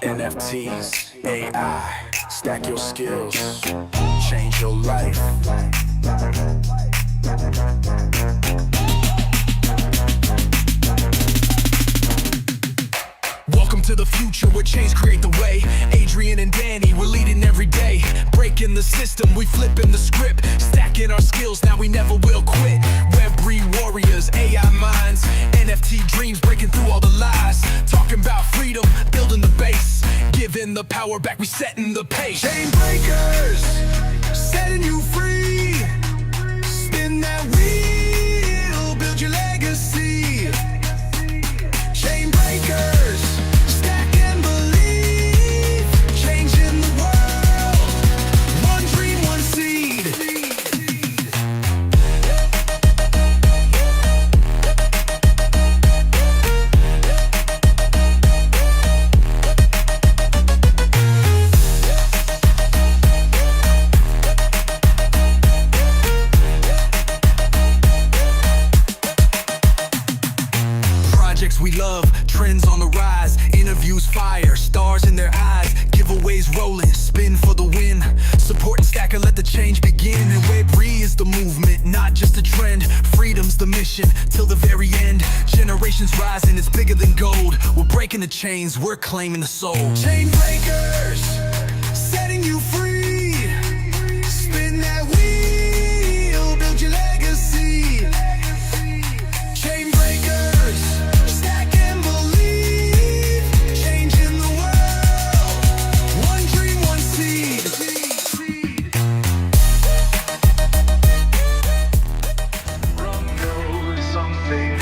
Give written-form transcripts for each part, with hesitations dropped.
NFTs, AI, stack your skills, change your life. Welcome to the future where chains create the way. Adrian and Danny, we're leading every day. Breaking the system, we flipping the script. Stacking our skills, now we never will quit. Web3 warriors, AI minds, NFT dreams, breaking through all the lies. Talking about freedom, building the base. Giving the power back, we setting the pace. Chain breakers, setting you free. Spin that wheel, build your legacy. Chain breakers, stack and believe, changing the world, one dream, one seed. Projects we love, trends on the rise, interviews fire, stars in their eyes, giveaways rolling, spin for the win. Support and stack and let the change begin. And Web3 is the movement, not just a trend. Freedom's the mission, till the very end. Generations rising, it's bigger than gold. We're breaking the chains, we're claiming the soul. Chain breakers, setting you free. Spin that wheel, build your legacy. Chain breakers, stack and believe, changing the world, one dream, one seed. From no something,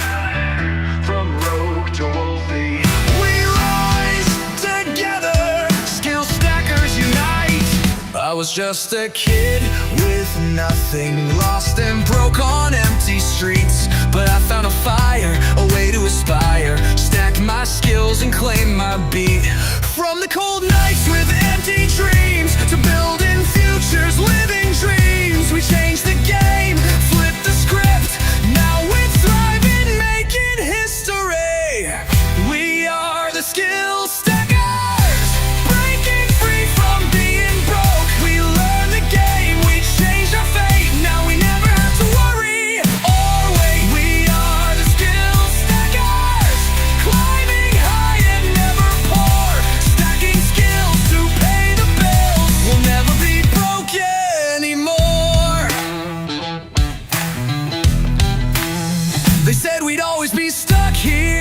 from rogue to wolfie, we rise together, skill stackers unite. I was just a kid with nothing, lost and broke on empty streets, but I found a fire, a way to aspire, stack my skills and claim my beat. From the cold nights with empty dreams to building futures, living dreams, we changed the game, flipped the script, now we're thriving, making history. We are the skill stackers, breaking free from being broke. We learned the game, we changed our fate, now we never have to worry or wait. We are the skill stackers, climbing high and never poor, stacking skills to pay the bills. We'll never be broke anymore. They said we'd always be stuck here,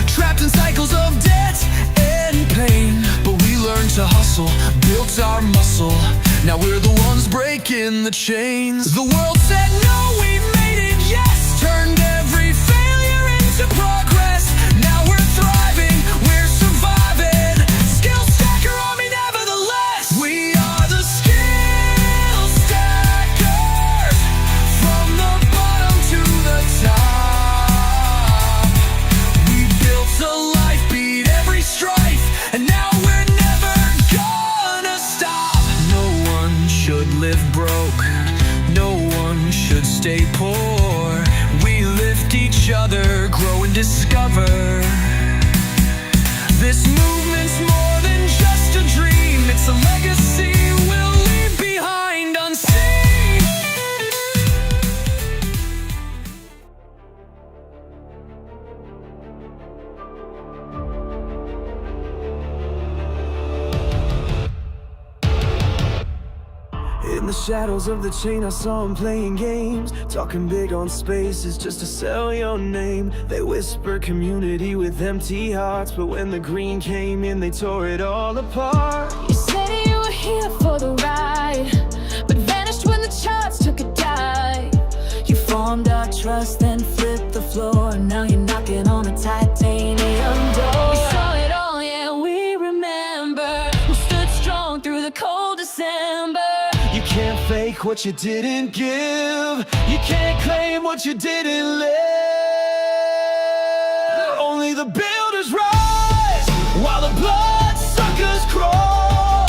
trapped in cycles of debt and pain, but we learned to hustle, built our muscle, now we're the ones breaking the chains. The world said no, we made it yes, turned every failure into progress, now we're thriving, we're surviving, skill stacker army nevertheless. We are the skill stackers, from the bottom to the top. We built a life, beat every strife, and now we're never gonna stop. No one should live broke, no one should stay poor. We lift each other, grow and discover. This movement's more than just a dream, it's a legacy we'll leave behind unseen. In the shadows of the chain I saw them playing games, talking big on spaces just to sell your name. They whisper community with empty hearts, but when the green came in they tore it all apart. You said you were here for the ride, but vanished when the charts took a dive. You formed our trust, then flipped the floor. Now you're knocking on a titanium door. We saw it all, yeah, we remember. We stood strong through the cold December. You can't fake what you didn't give, you can't claim what you didn't live. Only the builders rise, while the bloodsuckers crawl.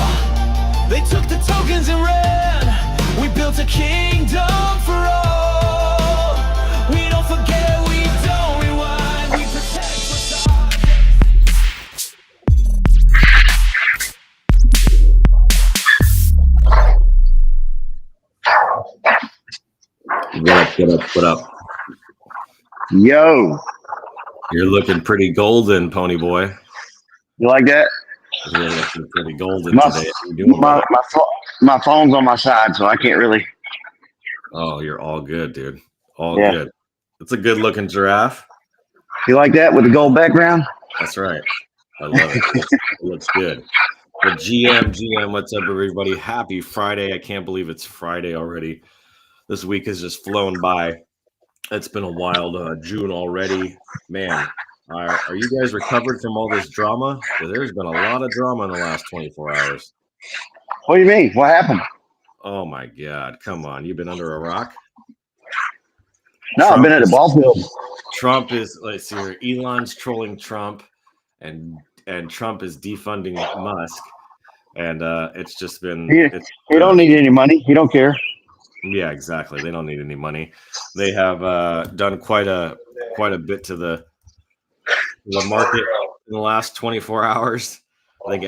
They took the tokens and ran, we built a kingdom for all. We don't forget, we don't rewind, we protect what's ours. What up? What up? Yo, You're looking pretty golden, Pony Boy. you like that? You're looking pretty golden My today. How you doing, my brother? my phone's on my side, so I can't really. Oh, you're all good, dude. All Yeah, good. It's a good looking giraffe. you like that with the gold background? That's right. I love it. It looks good. Well, GM, what's up, everybody? Happy Friday. I can't believe it's Friday already. This week has just flown by. It's been a wild June already. Man, are you guys recovered from all this drama? Because there's been a lot of drama in the last 24 hours. What do you mean? What happened? Oh, my God. Come on. You've been under a rock? No, I've been at the ball field. Trump is, let's see here, Elon's trolling Trump, and Trump is defunding Musk. And it's just been... He don't need any money. He don't care. Yeah, exactly. They don't need any money. They have done quite a bit to the market in the last 24 hours. I think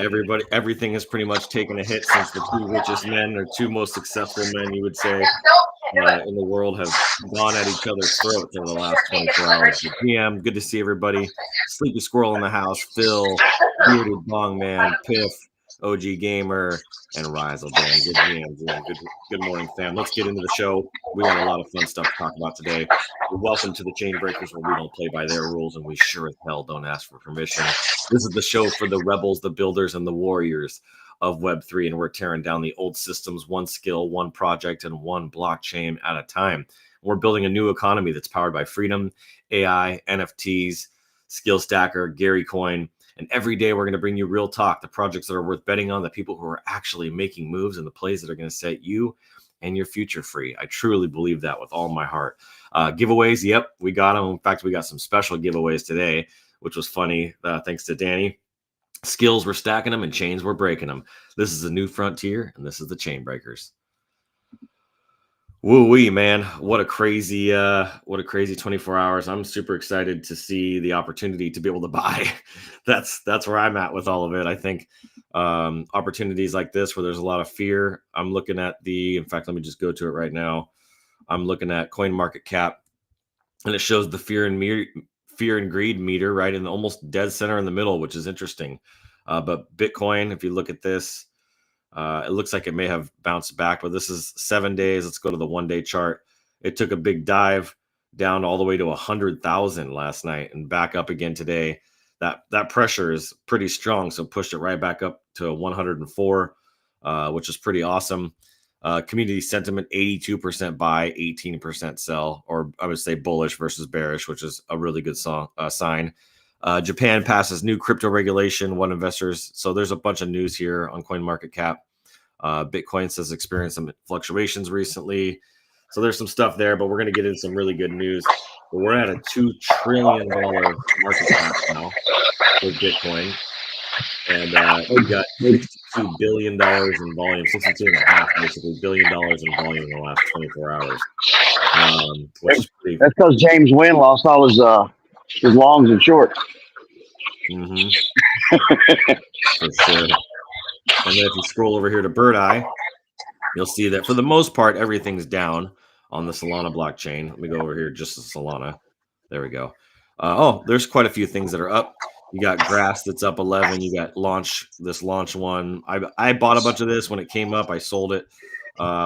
everything has pretty much taken a hit since the two richest men or two most successful men, you would say, in the world have gone at each other's throats over the last 24 hours. But PM, good to see everybody. Sleepy Squirrel in the house, Phil, Bearded Bong Man, Piff, OG Gamer, and Rizel Dan. Good morning, fam. Let's get into the show. We got a lot of fun stuff to talk about today. Welcome to the Chain Breakers, where we don't play by their rules, and we sure as hell don't ask for permission. This is the show for the rebels, the builders, and the warriors of Web3, and we're tearing down the old systems, one skill, one project, and one blockchain at a time. We're building a new economy that's powered by freedom, AI, NFTs, Skill Stacker, Gary Coin. And every day we're going to bring you real talk, the projects that are worth betting on, the people who are actually making moves, and the plays that are going to set you and your future free. I truly believe that with all my heart. Giveaways, yep, we got them. In fact, we got some special giveaways today, which was funny, thanks to Danny. Skills, we're stacking them, and chains, we're breaking them. This is the new frontier, and this is the Chain Breakers. Woo-wee, man. What a crazy 24 hours. I'm super excited to see the opportunity to be able to buy. That's where I'm at with all of it. I think opportunities like this where there's a lot of fear. I'm looking at in fact, let me just go to it right now. I'm looking at CoinMarketCap, and it shows the fear and greed meter right in the almost dead center in the middle, which is interesting. But Bitcoin, if you look at this, it looks like it may have bounced back, but this is 7 days. Let's go to the 1 day chart. It took a big dive down all the way to 100,000 last night and back up again today. That pressure is pretty strong, so pushed it right back up to 104, which is pretty awesome. Community sentiment, 82% buy, 18% sell, or I would say bullish versus bearish, which is a really good sign. Japan passes new crypto regulation, one investors. So there's a bunch of news here on CoinMarketCap. Bitcoin says experienced some fluctuations recently. So there's some stuff there, but we're going to get into some really good news. But we're at a $2 trillion market cap now for Bitcoin. And we got $62 billion in volume, 62.5 basically $billion in volume in the last 24 hours. Which is pretty... That's because James Wynn lost all his longs and shorts. Mm-hmm. For sure. And then if you scroll over here to Bird Eye, you'll see that for the most part, everything's down on the Solana blockchain. Let me go over here just to Solana. There we go. There's quite a few things that are up. You got Grass that's up 11. You got Launch one. I bought a bunch of this when it came up. I sold it.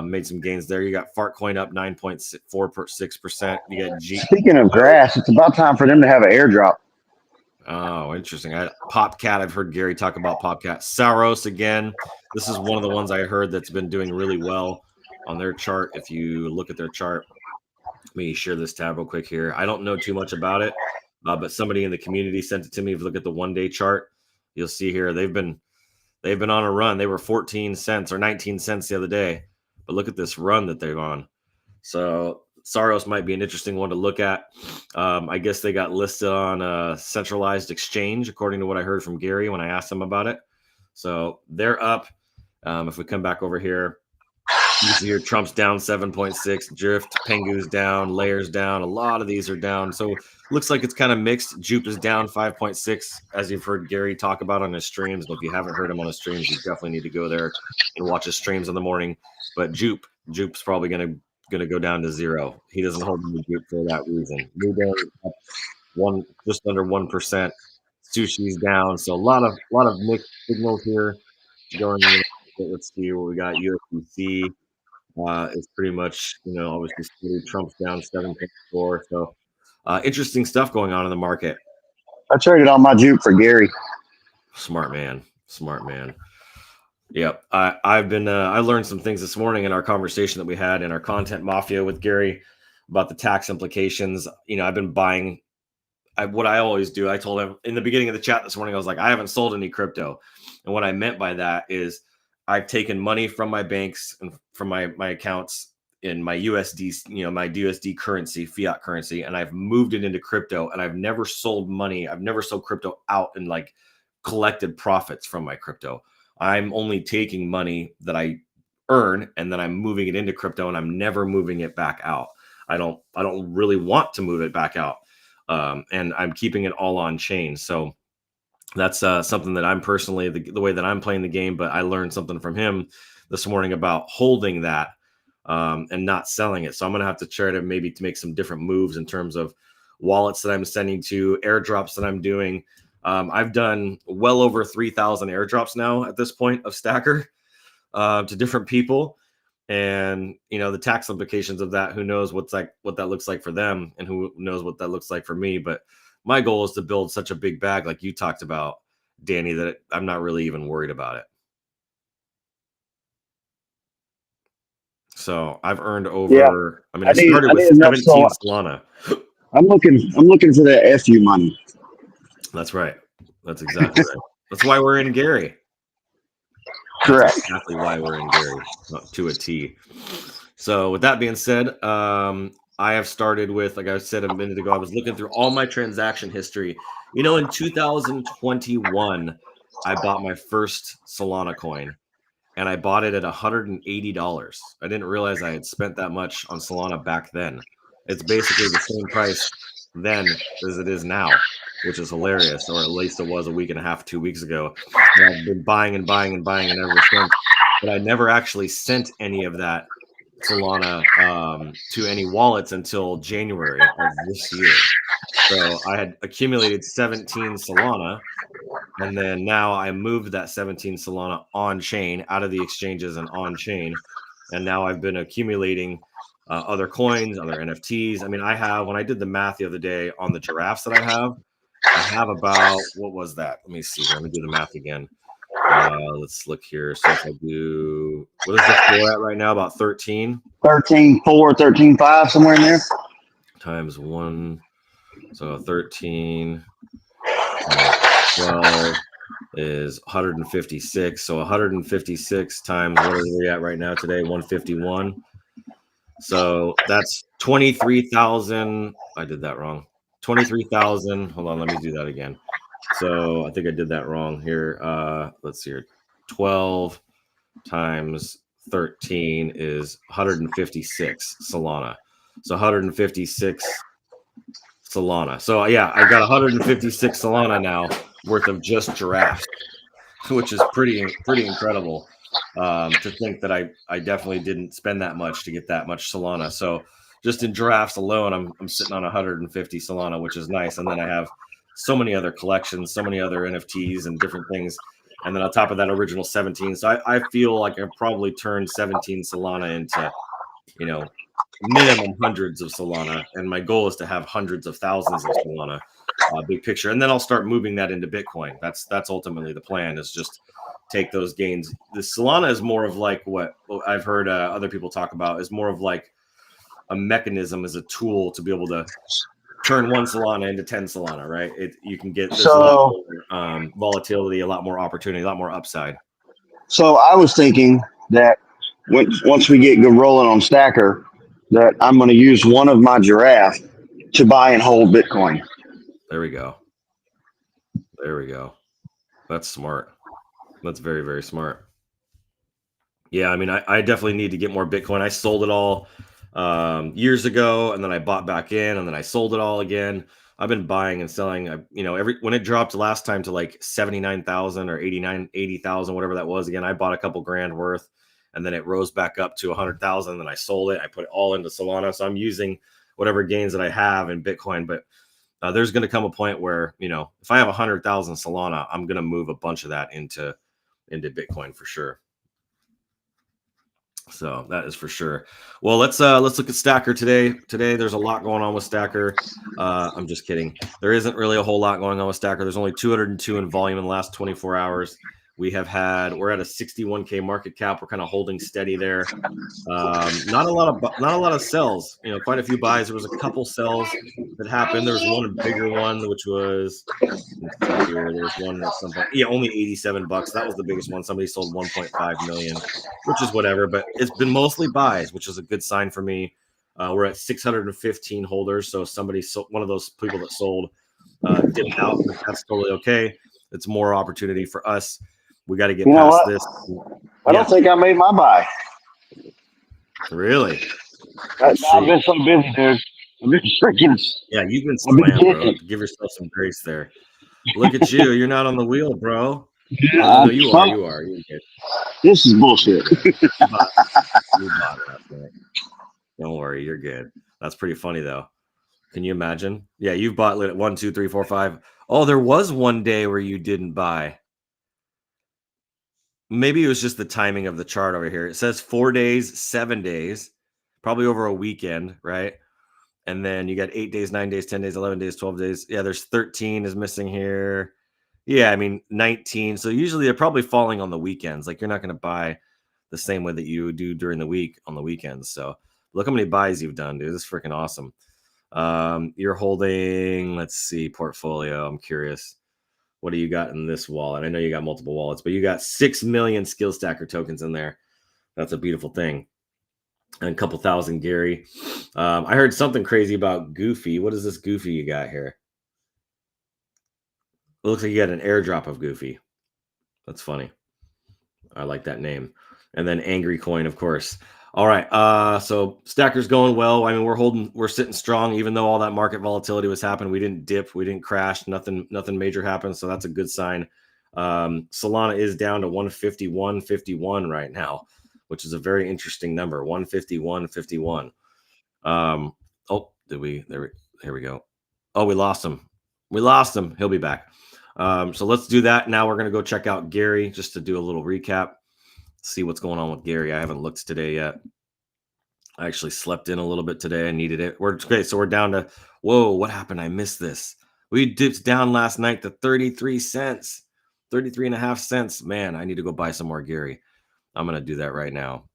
Made some gains there. You got Fartcoin up 9.46%. You got Speaking of Grass, it's about time for them to have an airdrop. Oh, interesting. Popcat, I've heard Gary talk about Popcat. Saros again. This is one of the ones I heard that's been doing really well on their chart. If you look at their chart, let me share this tab real quick here. I don't know too much about it, but somebody in the community sent it to me. If you look at the 1 day chart, you'll see here they've been on a run. They were 14 cents or 19 cents the other day, but look at this run that they're on. So Saros might be an interesting one to look at. I guess they got listed on a centralized exchange, according to what I heard from Gary when I asked him about it. So they're up. If we come back over here, you see here Trump's down 7.6, Drift, Pengu's down, Layers down. A lot of these are down. So looks like it's kind of mixed. Jupe is down 5.6, as you've heard Gary talk about on his streams. But if you haven't heard him on his streams, you definitely need to go there and watch his streams in the morning. But Jupe's probably going to going to go down to zero. He doesn't hold any group for that reason. We're up just under 1%. Sushi's down, so a lot of mixed signals here going. Let's see what we got. USDC is pretty much, obviously steady. Trump's down 7.4. So interesting stuff going on in the market. I traded all my juke for Gary. Smart man. Yep. I learned some things this morning in our conversation that we had in our content mafia with Gary about the tax implications. I've been buying. What I always do, I told him in the beginning of the chat this morning, I was like, I haven't sold any crypto. And what I meant by that is I've taken money from my banks and from my accounts in my USD, my USD currency, fiat currency, and I've moved it into crypto, and I've never sold money. I've never sold crypto out and like collected profits from my crypto. I'm only taking money that I earn and then I'm moving it into crypto, and I'm never moving it back out. I don't really want to move it back out. And I'm keeping it all on chain. So that's something that I'm personally, the way that I'm playing the game, but I learned something from him this morning about holding that and not selling it. So I'm going to have to try to maybe to make some different moves in terms of wallets that I'm sending to, airdrops that I'm doing. I've done well over 3,000 airdrops now at this point of Stacker to different people. And, the tax implications of that, who knows what that looks like for them, and who knows what that looks like for me. But my goal is to build such a big bag like you talked about, Danny, that I'm not really even worried about it. So I've earned over, Yeah. I started with 17 Solana. I'm looking for that FU money. That's right. That's exactly right. That's why we're in Gary. Correct. That's exactly why we're in Gary, to a T. So with that being said, I have started with, like I said a minute ago, I was looking through all my transaction history. In 2021, I bought my first Solana coin, and I bought it at $180. I didn't realize I had spent that much on Solana back then. It's basically the same price then as it is now, which is hilarious, or at least it was a week and a half, 2 weeks ago. And I've been buying and buying and buying and ever since. But I never actually sent any of that Solana to any wallets until January of this year. So I had accumulated 17 Solana, and then now I moved that 17 Solana on chain, out of the exchanges and on chain. And now I've been accumulating other coins, other NFTs. When I did the math the other day on the giraffes that I have about, what was that? Let me see here. Let me do the math again. Let's look here. So if I do, what is the floor at right now? About 13? 13.4, 13.5, somewhere in there. Times 1. So 13 12 is 156. So 156 times, what are we at right now today? 151. So that's 23,000. I did that wrong. 23,000. Hold on, let me do that again. So I think I did that wrong here. Let's see here. 12 times 13 is 156 Solana. So 156 Solana. So yeah, I got 156 Solana now worth of just giraffes, which is pretty incredible. To think that I definitely didn't spend that much to get that much Solana. So just in giraffes alone, I'm sitting on 150 Solana, which is nice. And then I have so many other collections, so many other NFTs and different things. And then on top of that, original 17. So I feel like I probably turned 17 Solana into, minimum hundreds of Solana. And my goal is to have hundreds of thousands of Solana, big picture. And then I'll start moving that into Bitcoin. That's ultimately the plan, is just take those gains. The Solana is more of like what I've heard other people talk about, is more of like a mechanism, as a tool to be able to turn one Solana into 10 Solana, right? You can get a lot more, volatility, a lot more opportunity, a lot more upside. So I was thinking that once we get rolling on Stacker, that I'm going to use one of my giraffe to buy and hold Bitcoin. There we go. That's smart. That's very, very smart. Yeah, I definitely need to get more Bitcoin. I sold it all years ago, and then I bought back in, and then I sold it all again. I've been buying and selling. When it dropped last time to like 79,000 or 80,000, whatever that was, again, I bought a couple grand worth, and then it rose back up to 100,000. Then I sold it. I put it all into Solana. So I'm using whatever gains that I have in Bitcoin. But there's going to come a point where, if I have 100,000 Solana, I'm going to move a bunch of that into Bitcoin for sure. So that is for sure. Well, let's look at Stacker today. Today, there's a lot going on with Stacker. I'm just kidding. There isn't really a whole lot going on with Stacker. There's only 202 in volume in the last 24 hours. We're at a 61K market cap. We're kind of holding steady there. Not a lot of sells. Quite a few buys. There was a couple sells that happened. There was one bigger one, which was here. There was one at some point. Yeah, only $87. That was the biggest one. Somebody sold 1.5 million, which is whatever. But it's been mostly buys, which is a good sign for me. We're at 615 holders. So somebody, one of those people that sold, dipped out. That's totally okay. It's more opportunity for us. We got to get past this. I don't think I made my buy. Really? I've been so busy, dude. I've been freaking. Yeah, you've been slammed, bro. Give yourself some grace there. Look at you. You're not on the wheel, bro. Yeah, no, you are. You are. You're good. This is bullshit. You bought it. Don't worry. You're good. That's pretty funny, though. Can you imagine? Yeah, you've bought 1, 2, 3, 4, 5. Oh, there was one day where you didn't buy. Maybe it was just the timing of the chart over here. It says 4 days, 7 days, probably over a weekend, right? And then you got 8 days, 9 days, 10 days, 11 days, 12 days. Yeah, there's 13 is missing here. Yeah, 19. So usually they're probably falling on the weekends. Like, you're not going to buy the same way that you do during the week on the weekends. So look how many buys you've done, dude. This is freaking awesome. You're holding, let's see, portfolio. I'm curious. What do you got in this wallet? I know you got multiple wallets, but you got 6 million Skill Stacker tokens in there. That's a beautiful thing. And a couple thousand Gary. I heard something crazy about Goofy. What is this Goofy you got here? It looks like you got an airdrop of Goofy. That's funny. I like that name. And then Angry Coin, of course. All right. So Stacker's going well. We're sitting strong, even though all that market volatility was happening. We didn't dip, we didn't crash, nothing major happened. So that's a good sign. Solana is down to 151.51 right now, which is a very interesting number. 151.51. Here we go. Oh, we lost him. He'll be back. So let's do that. Now we're going to go check out Gary just to do a little recap. See what's going on with Gary. I haven't looked today yet. I actually slept in a little bit today. I needed it. Okay, so we're down to, whoa, what happened? I missed this. We dipped down last night to 33 cents, 33 and a half cents. Man, I need to go buy some more Gary. I'm going to do that right now.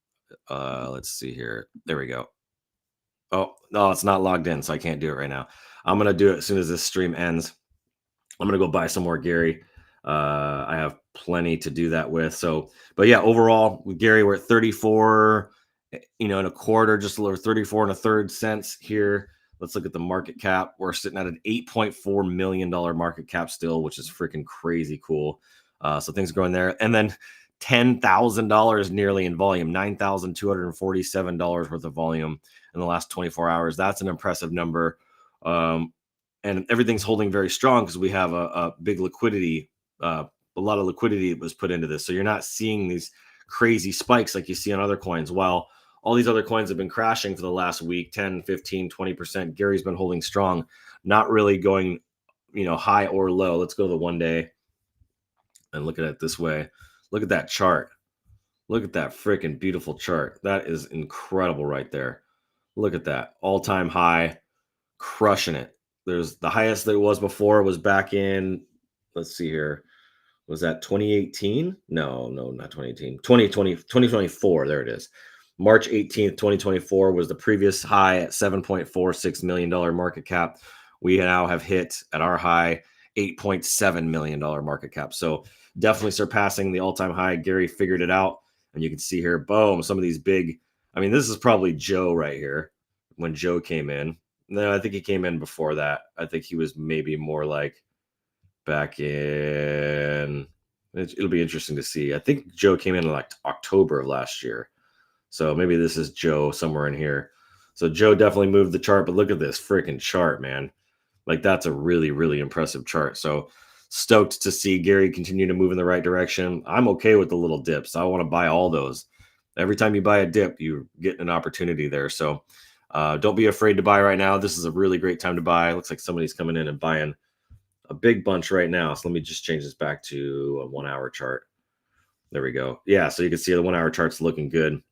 Let's see here. There we go. Oh, no, it's not logged in, so I can't do it right now. I'm going to do it as soon as this stream ends. I'm going to go buy some more Gary. I have plenty to do that with. So, but yeah, overall with Gary, we're at 34, and a quarter, just a little 34 and a third cents here. Let's look at the market cap. We're sitting at an $8.4 million market cap still, which is freaking crazy cool. So things are going there. And then $10,000 nearly in volume, $9,247 worth of volume in the last 24 hours. That's an impressive number. And everything's holding very strong because we have a big liquidity, a lot of liquidity was put into this. So you're not seeing these crazy spikes like you see on other coins. While all these other coins have been crashing for the last week, 10, 15, 20%, Gary's been holding strong, not really going, high or low. Let's go to the 1 day and look at it this way. Look at that chart. Look at that freaking beautiful chart. That is incredible right there. Look at that all-time high, crushing it. There's the highest that it was before was back in, let's see here. Was that 2018? No, not 2018. 2024. There it is. March 18th, 2024 was the previous high at $7.46 million market cap. We now have hit at our high $8.7 million market cap. So definitely surpassing the all-time high. Gary figured it out. And you can see here, boom, some of these big, this is probably Joe right here when Joe came in. No, I think he came in before that. I think he was maybe more like back in, it'll be interesting to see. I think Joe came in like October of last year. So maybe this is Joe somewhere in here. So Joe definitely moved the chart, but look at this freaking chart, man. Like that's a really, really impressive chart. So stoked to see Gary continue to move in the right direction. I'm okay with the little dips. I want to buy all those. every time you buy a dip, you get an opportunity there. So don't be afraid to buy right now. This is a really great time to buy. Looks like somebody's coming in and buying a big bunch right now. So let me just change this back to a 1 hour chart. There we go. Yeah, so you can see the 1 hour chart's looking good.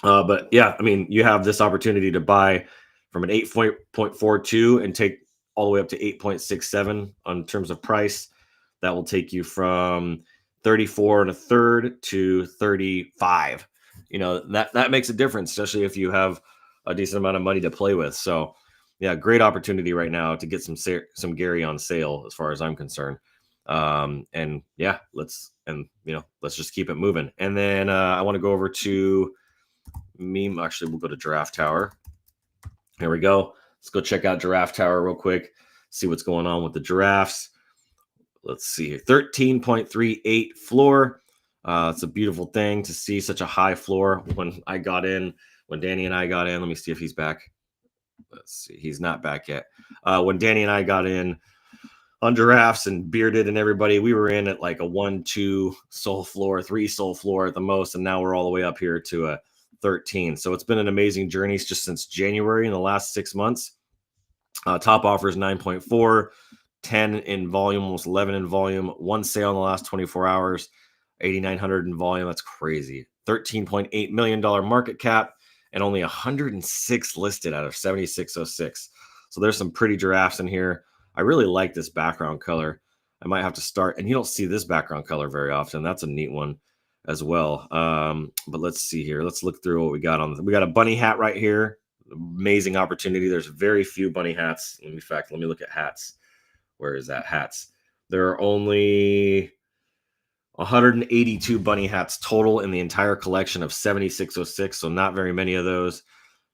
But yeah, I mean, you have this opportunity to buy from an 8.42 and take all the way up to 8.67 on terms of price. That will take you from 34 and a third to 35. You know, that makes a difference, especially if you have a decent amount of money to play with. So yeah, great opportunity right now to get some Gary on sale as far as I'm concerned. And yeah, let's just keep it moving. And then I want to go over to meme. Actually, we'll go to Giraffe Tower. Here we go. Let's go check out Giraffe Tower real quick, see what's going on with the giraffes. Let's see here. 13.38 floor. It's a beautiful thing to see such a high floor. When Danny and I got in, let me see if he's back. Let's see. He's not back yet. When Danny and I got in on giraffes and Bearded and everybody, we were in at like a 1-2 soul floor, 3 soul floor at the most. And now we're all the way up here to a 13. So it's been an amazing journey just since January in the last 6 months. Top offer is 9.4, 10 in volume, almost 11 in volume. One sale in the last 24 hours, 8,900 in volume. That's crazy. $13.8 million market cap and only 106 listed out of 7606. So there's some pretty giraffes in here. I really like this background color. I might have to start, and you don't see this background color very often. That's a neat one as well. But let's see here. Let's look through what we got on. We got a bunny hat right here. Amazing opportunity. There's very few bunny hats. In fact, let me look at hats. Where is that? Hats. There are only 182 bunny hats total in the entire collection of 7606. So not very many of those.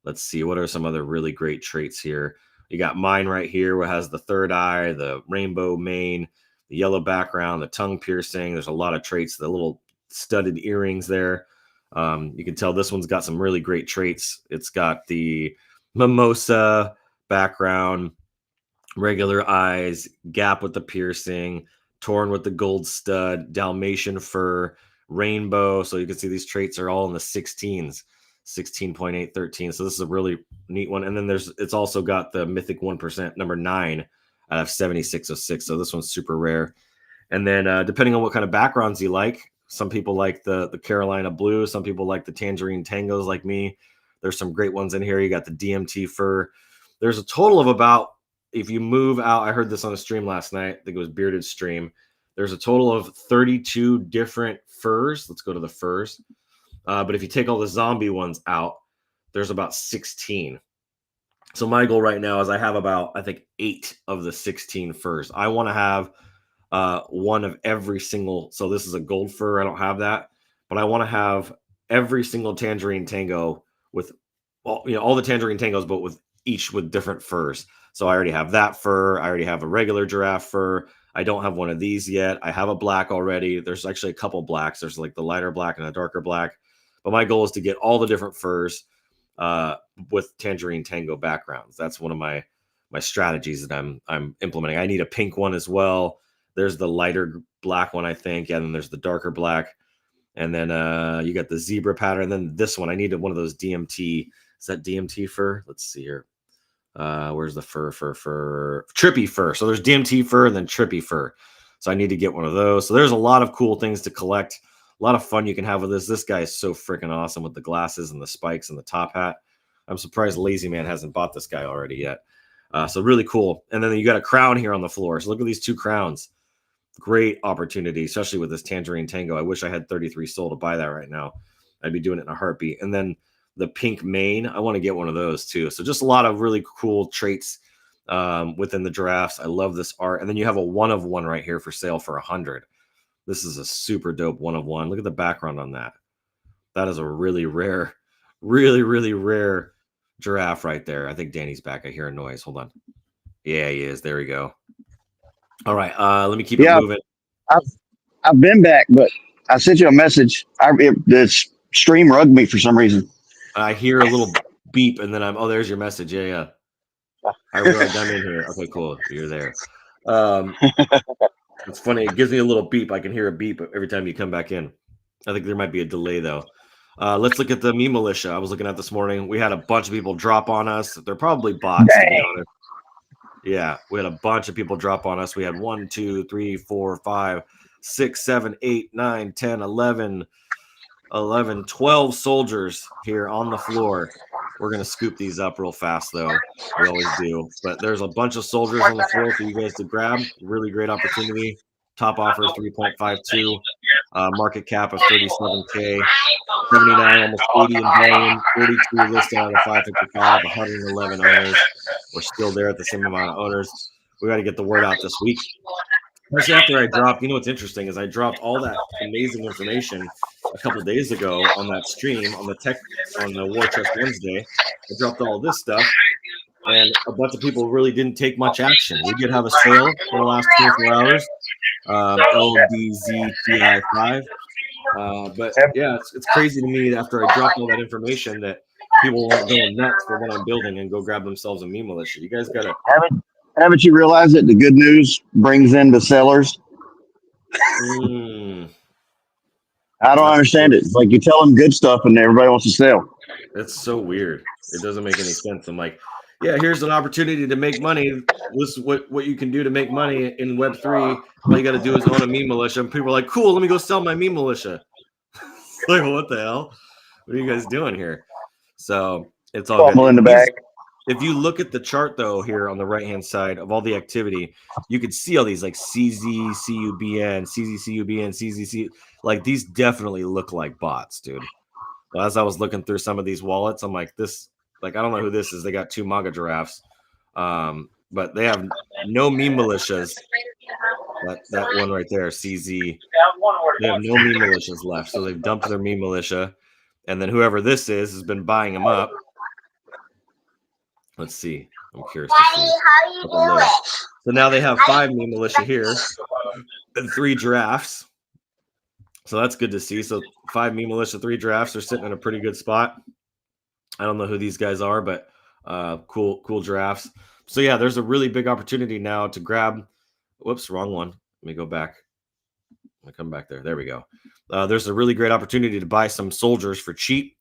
Let's see. What are some other really great traits here? You got mine right here, where it has the third eye, the rainbow mane, the yellow background, the tongue piercing. There's a lot of traits, the little studded earrings there. You can tell this one's got some really great traits. It's got the mimosa background, regular eyes, gap with the piercing, torn with the gold stud, Dalmatian fur, rainbow. So you can see these traits are all in the 16s, 16.8, 13. So this is a really neat one. And then it's also got the mythic 1%, number 9 out of 7606. So this one's super rare. And then depending on what kind of backgrounds you like, some people like the Carolina blue. Some people like the tangerine tangos like me. There's some great ones in here. You got the DMT fur. There's a total of about, if you move out, I heard this on a stream last night. I think it was Bearded stream. There's a total of 32 different furs. Let's go to the furs. But if you take all the zombie ones out, there's about 16. So my goal right now is I have about, I think, 8 of the 16 furs. I want to have one of every single. So this is a gold fur. I don't have that, but I want to have every single tangerine tango with all the tangerine tangos, but with each with different furs. So I already have that fur. I already have a regular giraffe fur. I don't have one of these yet. I have a black already. There's actually a couple blacks. There's like the lighter black and a darker black. But my goal is to get all the different furs with tangerine tango backgrounds. That's one of my strategies that I'm implementing. I need a pink one as well. There's the lighter black one, I think. And then there's the darker black. And then you got the zebra pattern. And then this one, I needed one of those DMT. Is that DMT fur? Let's see here. Where's the fur? Trippy fur. So there's DMT fur and then trippy fur. So I need to get one of those. So there's a lot of cool things to collect. A lot of fun you can have with this. This guy is so freaking awesome with the glasses and the spikes and the top hat. I'm surprised Lazy Man hasn't bought this guy already yet. So really cool. And then you got a crown here on the floor. So look at these 2 crowns. Great opportunity, especially with this tangerine tango. I wish I had 33 soul to buy that right now. I'd be doing it in a heartbeat. And then the pink mane, I want to get one of those too. So just a lot of really cool traits within the giraffes. I love this art. And then you have a 1 of 1 right here for sale for 100. This is a super dope 1 of 1. Look at the background on that. That is a really rare, really, really rare giraffe right there. I think Danny's back. I hear a noise. Hold on. Yeah, he is. There we go. All right. Let me keep it moving. I've been back, but I sent you a message. The stream rugged me for some reason. I hear a little beep, and then there's your message. Yeah. I realized I'm in here. Okay, cool. You're there. It's funny. It gives me a little beep. I can hear a beep every time you come back in. I think there might be a delay, though. Let's look at the meme militia. I was looking at this morning. We had a bunch of people drop on us. They're probably bots, to be honest. Yeah, we had a bunch of people drop on us. We had 1, 2, 3, 4, 5, 6, 7, 8, 9, 10, 11, 12 soldiers here on the floor. We're going to scoop these up real fast, though. We always do. But there's a bunch of soldiers on the floor for you guys to grab. Really great opportunity. Top offer is 3.52. Market cap of 37K. 79, almost 80 in volume. 42 listed out of 555. 111 owners. We're still there at the same amount of owners. We got to get the word out this week. Especially after I dropped, you know what's interesting is I dropped all that amazing information a couple days ago on that stream on the War Chest Wednesday. I dropped all this stuff, and a bunch of people really didn't take much action. We did have a sale in the last 24 hours, LDZTI5. But yeah, it's crazy to me that after I dropped all that information that people weren't going nuts for what I'm building and go grab themselves a meme militia. You guys gotta Haven't you realized that the good news brings in the sellers? I don't understand it. It's like you tell them good stuff and everybody wants to sell. That's so weird. It doesn't make any sense. I'm like, yeah, here's an opportunity to make money. This is what you can do to make money in Web3. All you got to do is own a meme militia. And people are like, cool, let me go sell my meme militia. Like, what the hell? What are you guys doing here? So it's all good. In the back. If you look at the chart, though, here on the right-hand side of all the activity, you could see all these like CZ, CUBN, CZ, CUBN, CZC. Like, these definitely look like bots, dude. Well, as I was looking through some of these wallets, I'm like, this, like, I don't know who this is. They got 2 MAGA giraffes, but they have no meme militias. That one right there, CZ, they have no meme militias left. So they've dumped their meme militia. And then whoever this is has been buying them up. Let's see. I'm curious to see. So now they have 5 meme militia here and 3 giraffes. So that's good to see. So 5 meme militia, 3 giraffes are sitting in a pretty good spot. I don't know who these guys are, but cool giraffes. So yeah, there's a really big opportunity now to grab. Whoops, wrong one. Let me go back. Let me come back there. There we go. There's a really great opportunity to buy some soldiers for cheap.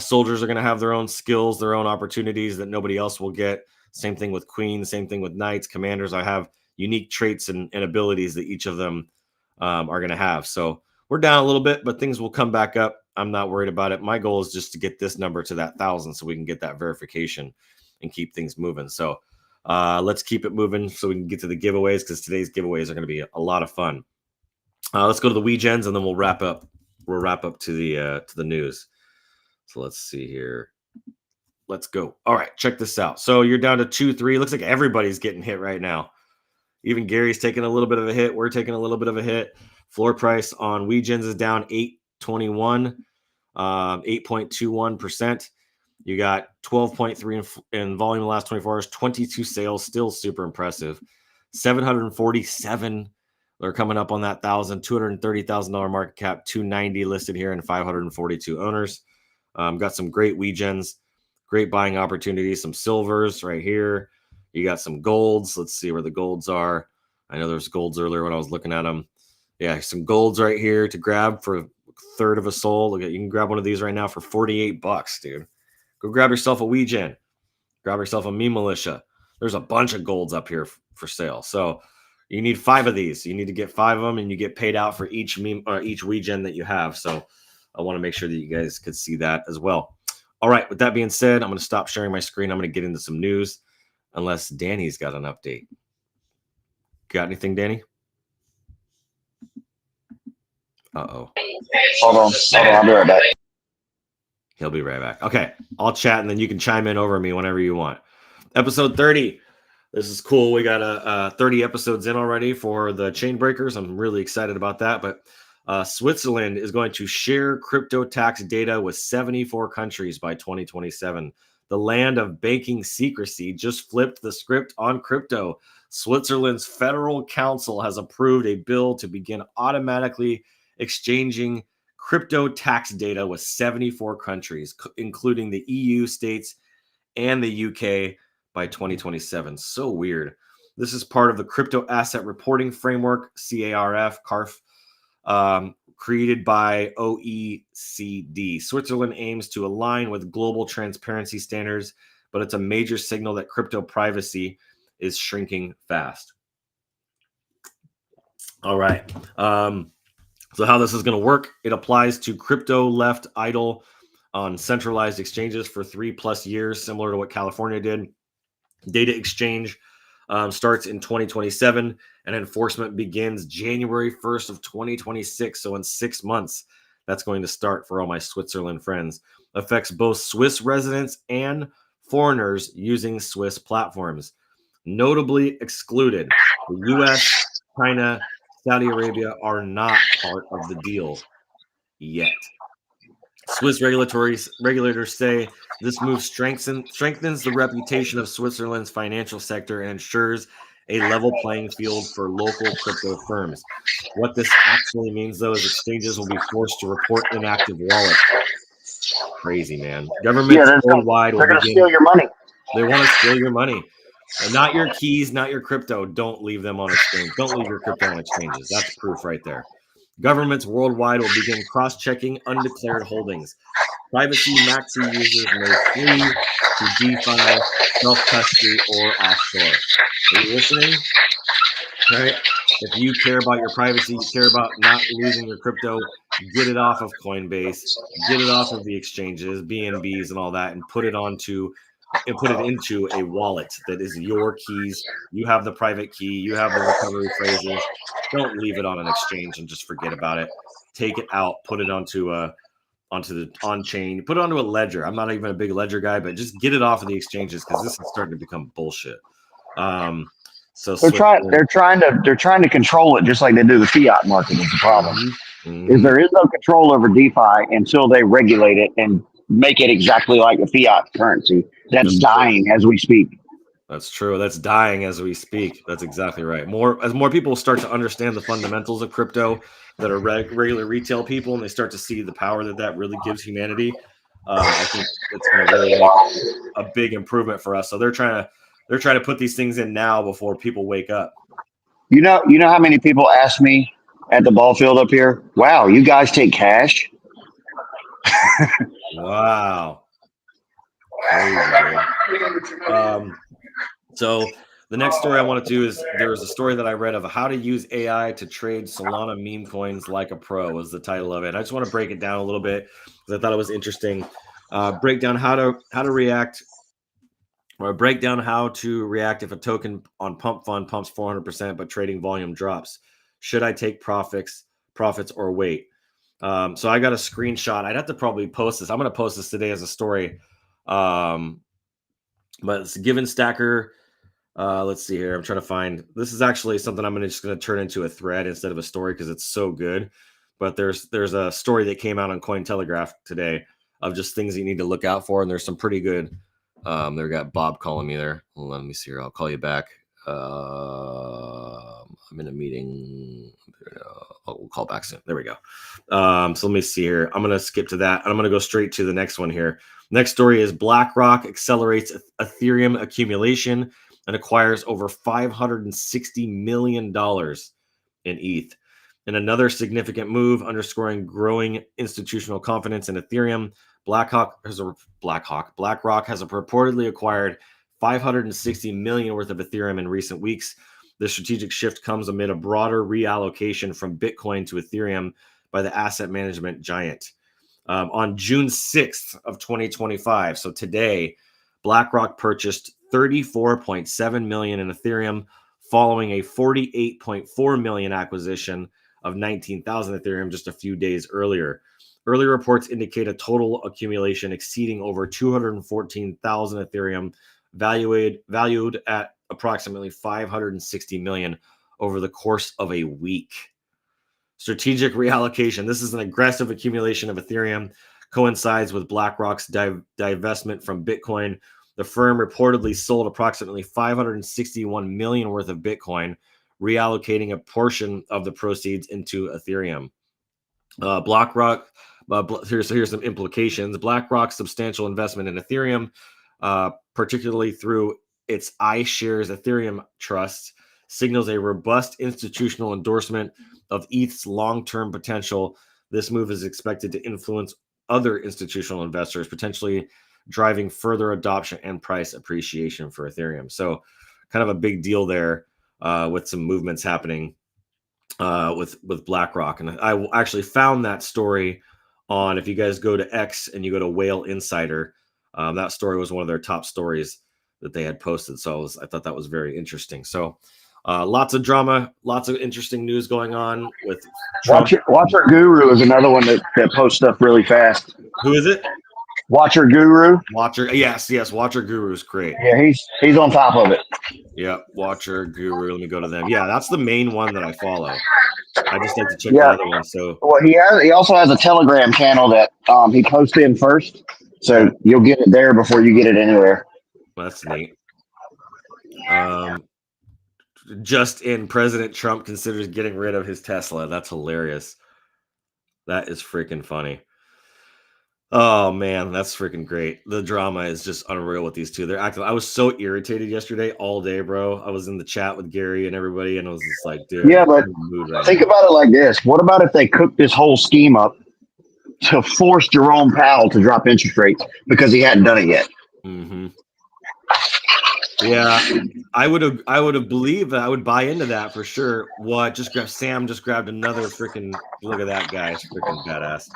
Soldiers are going to have their own skills, their own opportunities that nobody else will get. Same thing with queens, same thing with knights. Commanders, I have unique traits and abilities that each of them are going to have. So we're down a little bit, but things will come back up. I'm not worried about it. My goal is just to get this number to that 1,000 so we can get that verification and keep things moving. So let's keep it moving so we can get to the giveaways, because today's giveaways are going to be a lot of fun. Let's go to the weekends and then we'll wrap up. We'll wrap up to the news. So let's see here. Let's go. All right, check this out. So you're down to 2-3. Looks like everybody's getting hit right now. Even Gary's taking a little bit of a hit. We're taking a little bit of a hit. Floor price on Wegens is down 8.21, 8.21%. You got 12.3 in volume in the last 24 hours, 22 sales, still super impressive. 747. They're coming up on that $230,000 market cap, 290 listed here, and 542 owners. Got some great Wegens, great buying opportunities, some silvers right here. You got some golds. Let's see where the golds are. I know there's golds earlier when I was looking at them. Yeah, some golds right here to grab for a third of a soul. Look at, you can grab one of these right now for $48, dude. Go grab yourself a Wegen. Grab yourself a meme militia. There's a bunch of golds up here for sale. So you need 5 of these. You need to get 5 of them, and you get paid out for each meme or each Wegen that you have. So I want to make sure that you guys could see that as well. All right. With that being said, I'm going to stop sharing my screen. I'm going to get into some news, unless Danny's got an update. Got anything, Danny? Uh-oh. Hold on. I'll be right back. He'll be right back. Okay. I'll chat, and then you can chime in over me whenever you want. Episode 30. This is cool. We got 30 episodes in already for the Chain Breakers. I'm really excited about that. But Switzerland is going to share crypto tax data with 74 countries by 2027. The land of banking secrecy just flipped the script on crypto. Switzerland's Federal Council has approved a bill to begin automatically exchanging crypto tax data with 74 countries, including the EU states and the UK by 2027. So weird. This is part of the Crypto Asset Reporting Framework, CARF, created by OECD. Switzerland aims to align with global transparency standards, but it's a major signal that crypto privacy is shrinking fast. All right. So how this is going to work, it applies to crypto left idle on centralized exchanges for 3+ years, similar to what California did. Data exchange starts in 2027 and enforcement begins January 1st of 2026. So in 6 months, that's going to start for all my Switzerland friends. Affects both Swiss residents and foreigners using Swiss platforms. Notably excluded, the US, China, Saudi Arabia are not part of the deal yet. Swiss regulators say this move strengthens the reputation of Switzerland's financial sector and ensures a level playing field for local crypto firms. What this actually means, though, is exchanges will be forced to report inactive wallets. Crazy, man. Governments worldwide will they're going to begin. steal your money. They want to steal your money. Not your keys, not your crypto. Don't leave them on exchange. Don't leave your crypto on exchanges. That's proof right there. Governments worldwide will begin cross-checking undeclared holdings. Privacy maxi users may flee to DeFi, self-custody, or offshore. Are you listening? Right? If you care about your privacy, you care about not losing your crypto, get it off of Coinbase, get it off of the exchanges, BNBs, and all that, and put it into a wallet that is your keys. You have the private key, you have the recovery phrases. Don't leave it on an exchange and just forget about it. Take it out, put it onto the on-chain, put it onto a ledger. I'm not even a big ledger guy, but just get it off of the exchanges because this is starting to become bullshit. So They're trying to control it just like they do the fiat market is the problem. Is there is no control over DeFi until they regulate it and make it exactly like a fiat currency that's dying as we speak. That's true. That's dying as we speak. That's exactly right. As more people start to understand the fundamentals of crypto that are regular retail people, and they start to see the power that really gives humanity, I think it's going to really make a big improvement for us. So they're trying to put these things in now before people wake up. You know how many people ask me at the ball field up here, wow, you guys take cash? Wow. So the next story I want to do is there was a story that I read of how to use AI to trade Solana meme coins like a pro was the title of it. I just want to break it down a little bit because I thought it was interesting. Break down how to react, or break down how to react if a token on pump fund pumps 400% but trading volume drops. Should I take profits or wait? So I got a screenshot. I'd have to probably post this. I'm going to post this today as a story. But it's given stacker. Let's see here. I'm trying to find. This is actually something I'm just going to turn into a thread instead of a story because it's so good. But there's a story that came out on Cointelegraph today of just things that you need to look out for, and there's some pretty good. There got Bob calling me there. Let me see here. I'll call you back. I'm in a meeting. We'll call back soon. There we go. So let me see here. I'm going to skip to that. And I'm going to go straight to the next one here. Next story is BlackRock accelerates Ethereum accumulation and acquires over $560 million in ETH. In another significant move underscoring growing institutional confidence in Ethereum, BlackRock has reportedly acquired $560 million worth of Ethereum in recent weeks. This strategic shift comes amid a broader reallocation from Bitcoin to Ethereum by the asset management giant. On June 6th of 2025, so today, BlackRock purchased $34.7 million in Ethereum following a $48.4 million acquisition of 19,000 Ethereum just a few days earlier. Early reports indicate a total accumulation exceeding over 214,000 Ethereum, valued at approximately $560 million over the course of a week. Strategic reallocation. This is an aggressive accumulation of Ethereum, coincides with BlackRock's divestment from Bitcoin. The firm reportedly sold approximately $561 million worth of Bitcoin, reallocating a portion of the proceeds into Ethereum. BlackRock, here's some implications. BlackRock's substantial investment in Ethereum, particularly through its iShares Ethereum Trust, signals a robust institutional endorsement of ETH's long-term potential. This move is expected to influence other institutional investors, potentially driving further adoption and price appreciation for Ethereum. So kind of a big deal there with some movements happening with BlackRock. And I actually found that story on, if you guys go to X and you go to Whale Insider, that story was one of their top stories that they had posted. So I thought that was very interesting. So lots of drama, lots of interesting news going on with Trump. Watcher Guru is another one that posts stuff really fast. Who is it? Watcher Guru. Watcher. Yes. Watcher Guru is great. Yeah, he's on top of it. Yeah, Watcher Guru. Let me go to them. Yeah, that's the main one that I follow. I just like to check the other one. So well, he also has a Telegram channel that he posts in first, so you'll get it there before you get it anywhere. That's neat. Just in, President Trump considers getting rid of his Tesla. That's hilarious. That is freaking funny. Oh man, that's freaking great. The drama is just unreal with these two. They're acting. I was so irritated yesterday all day, bro. I was in the chat with Gary and everybody, and I was just like, dude. Yeah, but think about it like this. What about if they cooked this whole scheme up to force Jerome Powell to drop interest rates because he hadn't done it yet? Mm-hmm. Yeah, I would have believed that. I would buy into that for sure. What? Sam just grabbed another freaking. Look at that guy. It's freaking badass.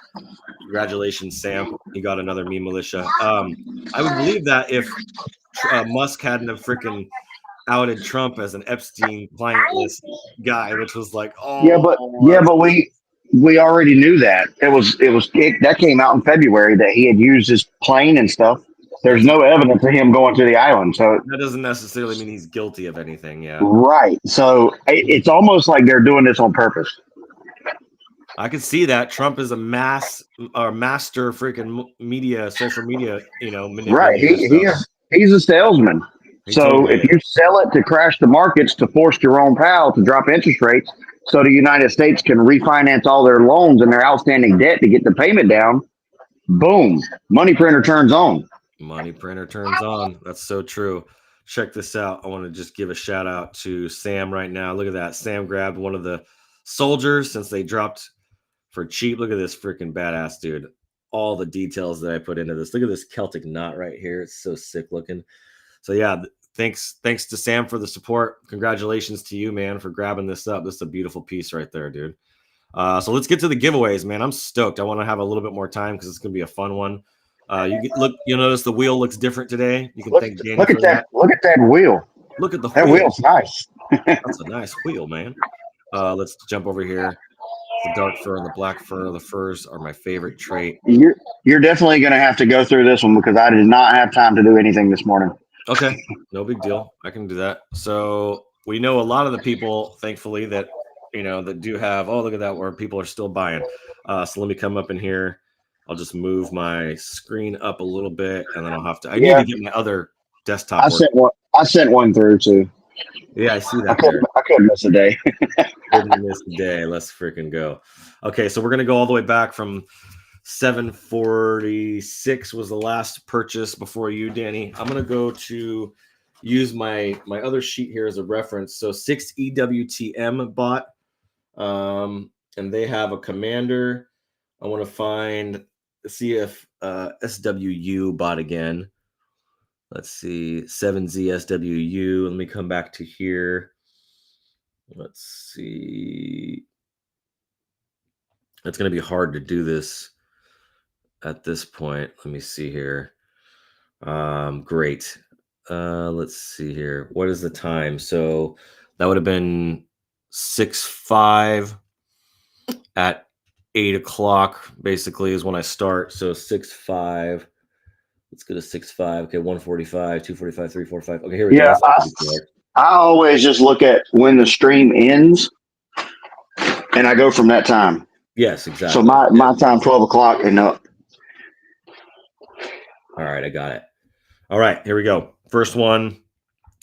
Congratulations, Sam. He got another meme militia. I would believe that if Musk hadn't have freaking outed Trump as an Epstein client list guy, which was like, oh but we already knew that. That came out in February that he had used his plane and stuff. There's no evidence of him going to the island, so that doesn't necessarily mean he's guilty of anything. Yeah, right. So it's almost like they're doing this on purpose. I could see that. Trump is a master freaking media, social media, right. He's a salesman. So if you sell it to crash the markets to force Jerome Powell to drop interest rates so the United States can refinance all their loans and their outstanding debt to get the payment down, boom, money printer turns on. Money printer turns on. That's so true. Check this out. I want to just give a shout out to Sam right now. Look at that. Sam grabbed one of the soldiers since they dropped for cheap. Look at this freaking badass dude. All the details that I put into this. Look at this Celtic knot right here. It's so sick looking. So yeah, thanks to Sam for the support. Congratulations to you, man, for grabbing this up. This is a beautiful piece right there, dude. So let's get to the giveaways, man. I'm stoked. I want to have a little bit more time because it's going to be a fun one. You'll notice the wheel looks different today. You can thank Danny for that. Look at that wheel. Look at the that wheel's nice. That's a nice wheel, man. Let's jump over here. The dark fur and the black fur. The furs are my favorite trait. You're definitely going to have to go through this one because I did not have time to do anything this morning. Okay, no big deal. I can do that. So we know a lot of the people, thankfully, that that do have. Oh, look at that, where people are still buying. So let me come up in here. I'll just move my screen up a little bit, and then I'll have to. I need to get my other desktop. I sent one through too. Yeah, I see that. I couldn't miss a day. Couldn't miss a day. Let's freaking go. Okay, so we're gonna go all the way back from 746 was the last purchase before you, Danny. I'm gonna go to use my other sheet here as a reference. So 6EWTM bought, and they have a commander. I want to see if SWU bought again. Let's see, 7ZSWU. Let me come back to here. Let's see. It's going to be hard to do this at this point. Let me see here. Great. Let's see here. What is the time? So that would have been 6:05 at 8 o'clock, basically, is when I start. So 6:05. Let's go to 6:05. Okay, 1:45, 2:45, 3:45. Okay, here we go. I always just look at when the stream ends, and I go from that time. Yes, exactly. So my time, 12 o'clock and up. All right, I got it. All right, here we go. First one.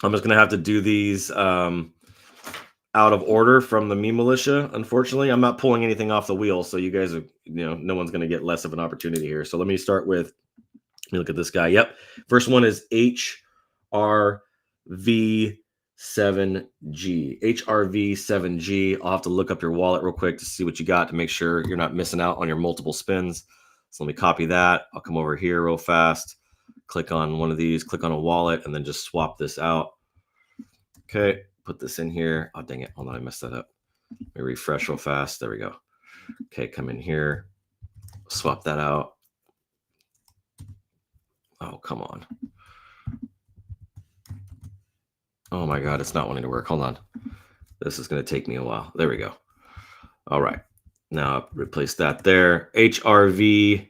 I'm just going to have to do these out of order from the meme militia. Unfortunately, I'm not pulling anything off the wheel, so you guys are, no one's going to get less of an opportunity here. So let me start with, let me look at this guy. Yep. First one is HRV 7G. HRV 7G. I'll have to look up your wallet real quick to see what you got to make sure you're not missing out on your multiple spins. So let me copy that. I'll come over here real fast, click on one of these, click on a wallet, and then just swap this out. Okay, put this in here. Oh, dang it. Hold on, I messed that up. Let me refresh real fast. There we go. Okay, come in here, swap that out. Oh, come on. Oh my God, it's not wanting to work. Hold on. This is going to take me a while. There we go. All right. Now replace that there. HRV,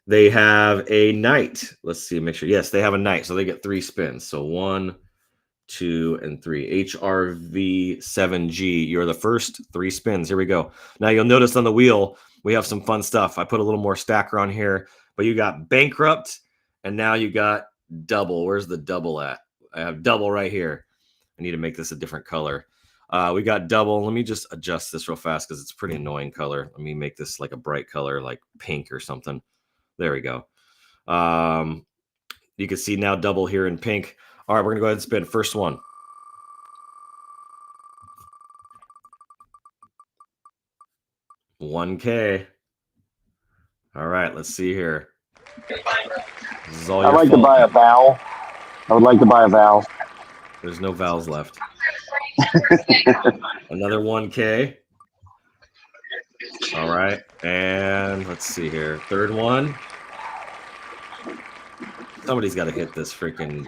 they have a night. Let's see, make sure. Yes, they have a night. So they get 3 spins. So 1, 2, and 3. HRV 7G. You're the first 3 spins. Here we go. Now you'll notice on the wheel, we have some fun stuff. I put a little more stacker on here, but you got bankrupt and now you got double. Where's the double at? I have double right here. I need to make this a different color. We got double. Let me just adjust this real fast because it's a pretty annoying color. Let me make this like a bright color, like pink or something. There we go. You can see now double here in pink. All right, we're going to go ahead and spin. First one. $1K. All right, let's see here. This is all I'd like to buy a vowel. I would like to buy a vowel. There's no vowels left. Another 1K. All right. And let's see here. Third one. Somebody's got to hit this freaking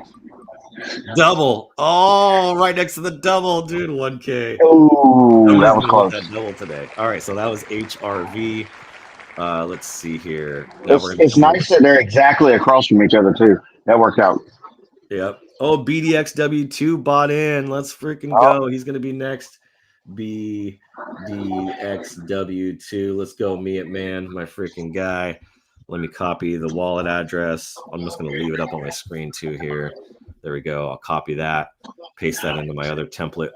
double. Oh, right next to the double, dude. 1K. Oh, that was close. That double today. All right. So that was HRV. Let's see here. It's nice that they're exactly across from each other, too. That worked out. Yep. Oh, BDXW2 bought in. Let's freaking go. He's going to be next. BDXW2. Let's go, me it man, my freaking guy. Let me copy the wallet address. I'm just going to leave it up on my screen too here. There we go. I'll copy that, paste that into my other template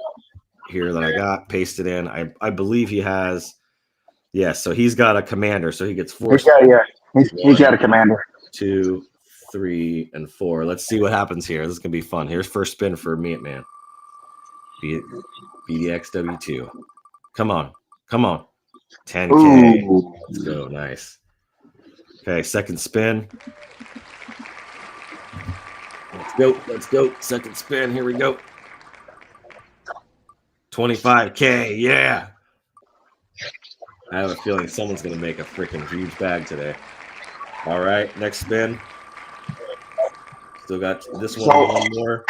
here that I got, paste it in. I believe he has, yes, so he's got a commander, so he gets 4. He's got a commander. 2, 3, and 4. Let's see what happens here. This is gonna be fun. Here's first spin for me, man. BDXW2. Come on, 10K. Ooh. Let's go. Nice. Okay, second spin. Let's go. Second spin. Here we go. 25K. Yeah. I have a feeling someone's gonna make a freaking huge bag today. All right, next spin. Still got this one more.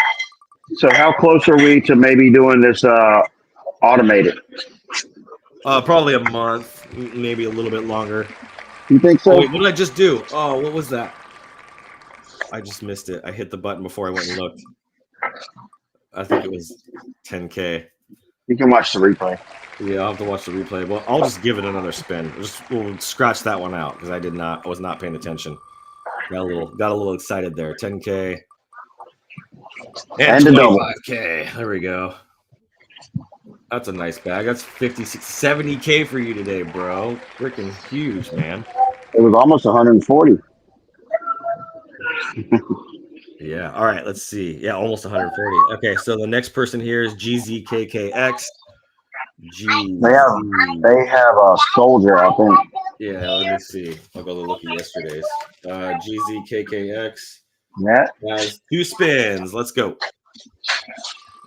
So how close are we to maybe doing this automated? Probably a month, maybe a little bit longer. You think so? Oh, wait, what did I just do? Oh, what was that? I just missed it. I hit the button before I went and looked. I think it was 10K. You can watch the replay. Yeah, I'll have to watch the replay. Well, I'll just give it another spin. We'll scratch that one out because I was not paying attention. Got a little excited there. 10K. And 25K. There we go. That's a nice bag. That's 56, 70K for you today, bro. Freaking huge, man. It was almost 140. Yeah. All right. Let's see. Yeah, almost 140. Okay. So the next person here is GZKKX. They have a soldier, I think. Yeah. Let me see. I'll go look at yesterday's. GZKKX. Yeah. Guys, 2 spins. Let's go.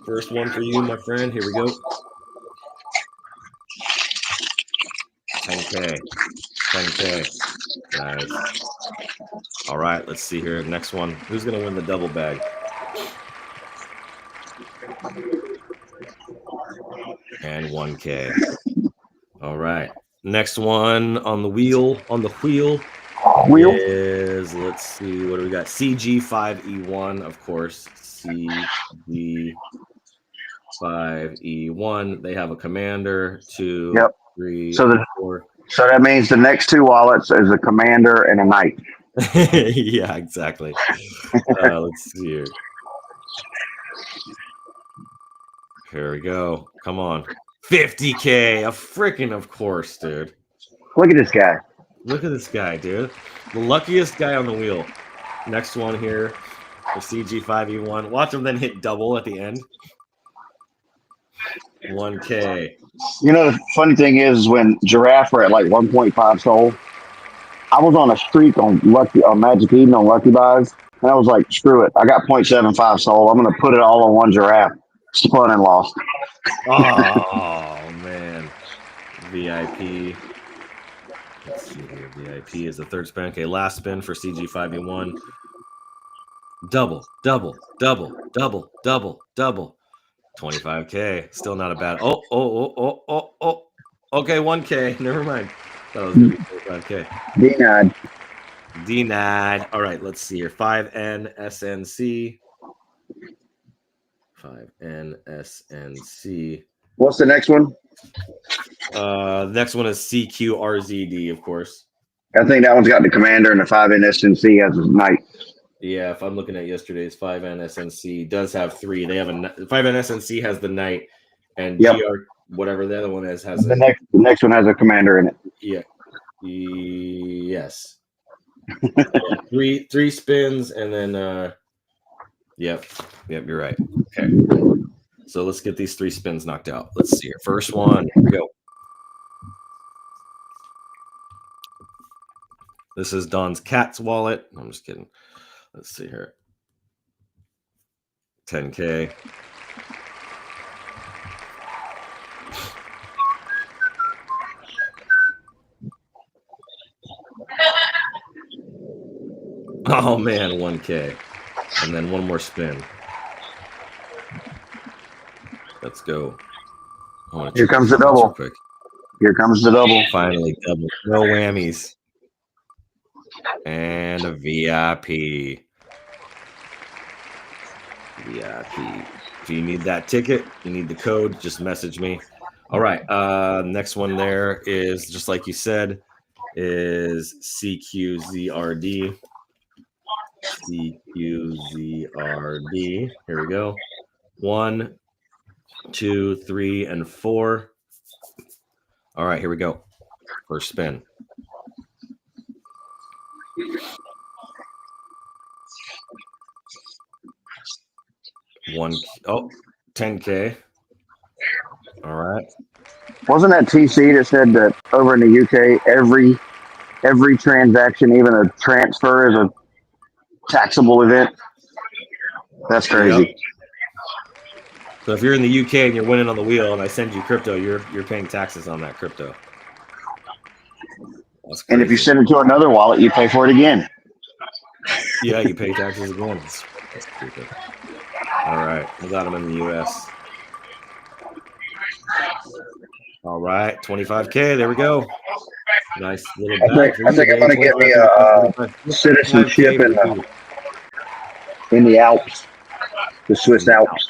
First one for you, my friend. Here we go. 10K. 10K. Nice. All right, let's see here. Next one. Who's going to win the double bag? And 1K. All right. Next one on the wheel. Is, let's see, what do we got? CG5E1, of course. CG5E1. They have a commander. 2, 3, 4. So that means the next 2 wallets is a commander and a knight. Yeah, exactly. Let's see here. Here we go. Come on. 50K. A freaking of course, dude. Look at this guy. Look at this guy, dude. The luckiest guy on the wheel. Next one here. The CG5E1. Watch him then hit double at the end. 1K. You know, the funny thing is when giraffe were at like 1.5 soul, I was on a streak on Magic Eden on Lucky Buys, and I was like, screw it. I got 0.75 soul. I'm gonna put it all on one giraffe. Spun and lost. Oh man. VIP. Let's see here. VIP is the third spin. Okay, last spin for CG5E1. Double, double, double, double, double, double. 25K. Still not a bad. Oh. Okay, 1K. Never mind. That was gonna be 25K. Denied. Denied. All right, let's see here. 5N SNC. 5N SNC. What's the next one? Next one is CQRZD, of course. I think that one's got the commander and the 5N SNC as a knight. Yeah, if I'm looking at yesterday's 5N SNC, does have 3. They have 5N SNC has the knight, and Yep. GR whatever the other one has The next one has a commander in it. yeah. Yes. Yeah, three spins and then yep, you're right. Okay. So let's get these 3 spins knocked out. Let's see here. First one. Here we go. This is Don's cat's wallet. I'm just kidding. Let's see here. 10K. Oh man, 1K. And then one more spin. Let's go. Here comes the double. Quick. Here comes the double. Finally, double. No whammies. And a VIP. VIP. If you need that ticket, you need the code, just message me. All right. Next one there is, just like you said, is CQZRD. CQZRD. Here we go. 1, 2, 3, and 4. All right, here we go. First spin. One, 10K. All right. Wasn't that TC that said that over in the UK, every transaction, even a transfer, is a taxable event? That's crazy. Yep. So if you're in the UK and you're winning on the wheel, and I send you crypto, you're paying taxes on that crypto. And if you send it to another wallet, you pay for it again. Yeah, you pay taxes again. That's stupid. All right, we got them in the US. All right, 25K. There we go. Nice little bag. I think I'm going to get me a citizenship in the Alps, the Swiss Alps.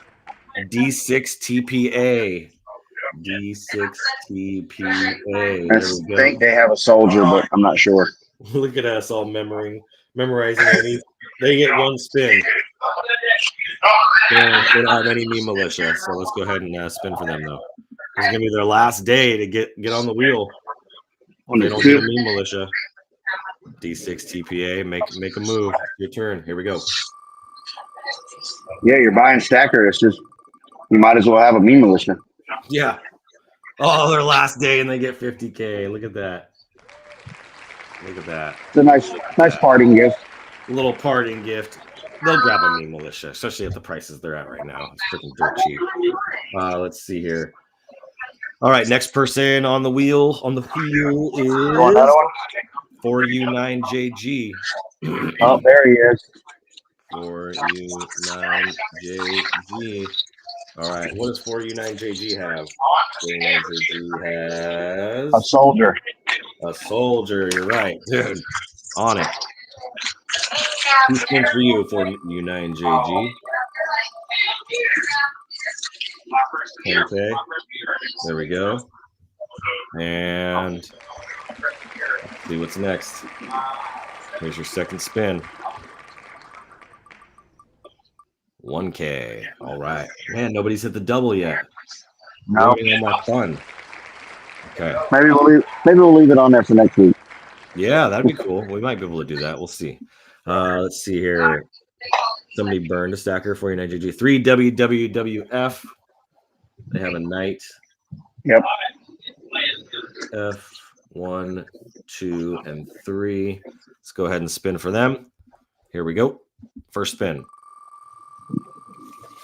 D6 TPA. D6 TPA. I think they have a soldier, but I'm not sure. Look at us all memorizing these. They get one spin. They don't have any meme militia, so let's go ahead and spin for them, though. It's going to be their last day to get on the wheel. They don't get a meme militia. D6 TPA, make a move. Your turn. Here we go. Yeah, you're buying stacker. It's just, you might as well have a meme militia. Yeah. Oh, their last day and they get 50K. Look at that. Look at that. It's a nice parting gift. A little parting gift. They'll grab a meme militia, especially at the prices they're at right now. It's freaking dirt cheap. Let's see here. All right, next person on the wheel. On the wheel is 4U9JG. Oh, there he is. 4U9JG. All right, what does 4U9JG have? 4U9JG has A soldier. A soldier. You're right, dude. On it. Who spins for you, 4U9JG? 10K. There we go. And let's see what's next. Here's your second spin. 1K. All right. Man, nobody's hit the double yet. No. All my fun. Okay. Maybe we'll leave it on there for next week. Yeah, that'd be cool. We might be able to do that. We'll see. Let's see here. Somebody burned a stacker for you, 9GG. 3 WWWF. They have a knight. Yep. F, 1, 2, and 3. Let's go ahead and spin for them. Here we go. First spin.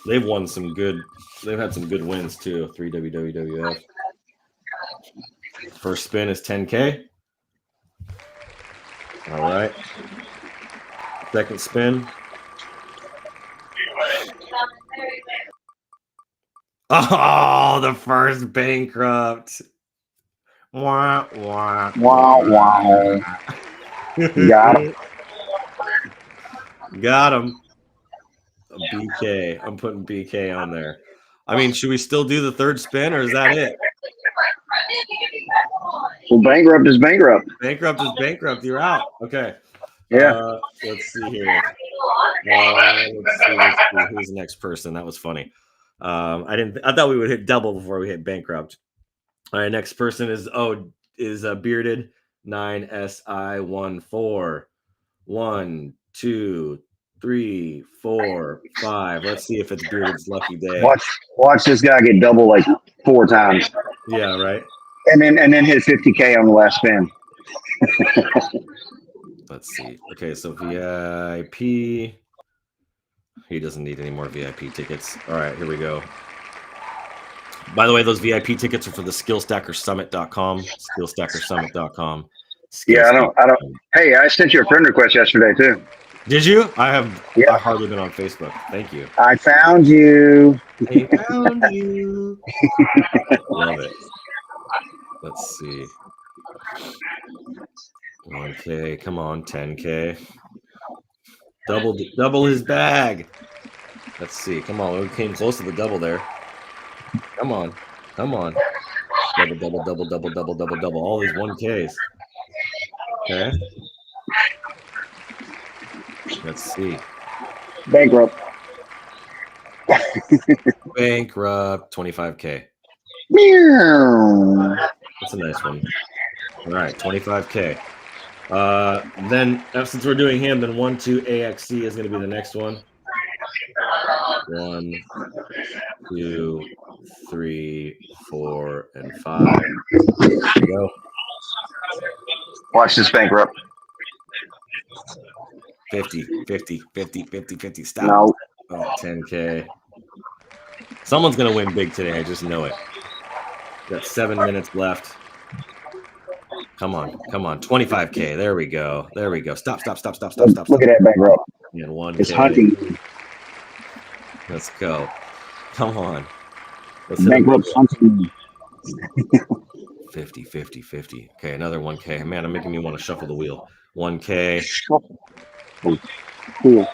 They've had some good wins too. 3 WWF. First spin is 10K. All right. Second spin. Oh, the first bankrupt. Wah, wah, Wow, wow. Got him. Got him. A BK. I'm putting BK on there. I mean, should we still do the third spin or is that it? Well, bankrupt is bankrupt. Bankrupt is bankrupt. You're out. Okay. Yeah. Let's see here. Let's see. Who's the next person? That was funny. I thought we would hit double before we hit bankrupt. All right, next person is bearded 9SI14. 1, 2, 3, 4, 5. Let's see if it's bearded's lucky day. Watch this guy get double like 4 times. Yeah, right. And then hit 50K on the last spin. Let's see. Okay, so VIP. He doesn't need any more VIP tickets. All right, here we go. By the way, those VIP tickets are for the skillstackersummit.com. Skillstackersummit.com. Yeah, I don't. Hey, I sent you a friend request yesterday too. Did you? I have. Yeah. I've hardly been on Facebook. Thank you. I found you. I found you. Love it. Let's see. 1K. Come on, 10K. Double his bag. Let's see. Come on. We came close to the double there. Come on. Double. All these 1Ks. Okay. Let's see. Bankrupt. Bankrupt. 25K. Meow. That's a nice one. All right, 25K. Then since we're doing him, then 1, 2 AXC is going to be the next one. 1, 2, 3, 4, and 5. There we go. Watch this bankrupt. 50. Stop. No. Oh, 10K. Someone's going to win big today. I just know it. Got 7 minutes left. Come on. 25K. There we go. Stop. Look at that bankrupt. And 1K. It's hunting. Let's go. Come on. Let's hit Bankrupt's hunting. 50. Okay, another 1K. Man, I'm making me want to shuffle the wheel. 1K. Shuffle. The wheel.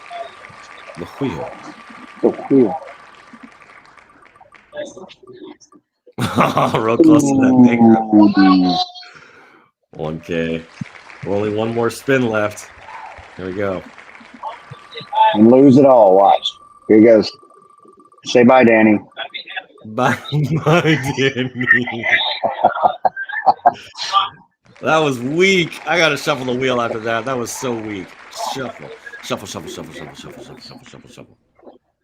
The wheel. The wheel. Real close to that bankrupt. 1K. Only one more spin left. Here we go. And lose it all. Watch. Here he goes. Say bye, Danny. Bye, Danny. That was weak. I got to shuffle the wheel after that. That was so weak. Shuffle.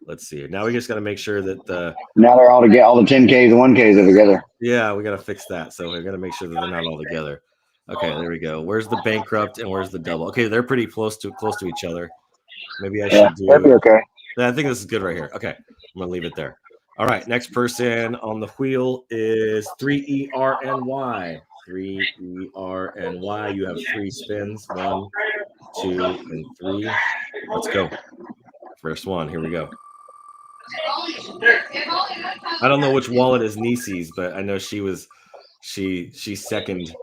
Let's see. Now we just got to make sure that Now they're all together. All the 10Ks and 1Ks are together. yeah, we got to fix that. So we're going to make sure that they're not all together. Okay, there we go. Where's the bankrupt and where's the double? Okay, they're pretty close to each other. Maybe I should do. That'd be okay. I think this is good right here. Okay, I'm gonna leave it there. All right, next person on the wheel is 3ERNY. 3ERNY. You have 3 spins. 1, 2, and 3. Let's go. First one. Here we go. I don't know which wallet is Nisi's, but I know she seconded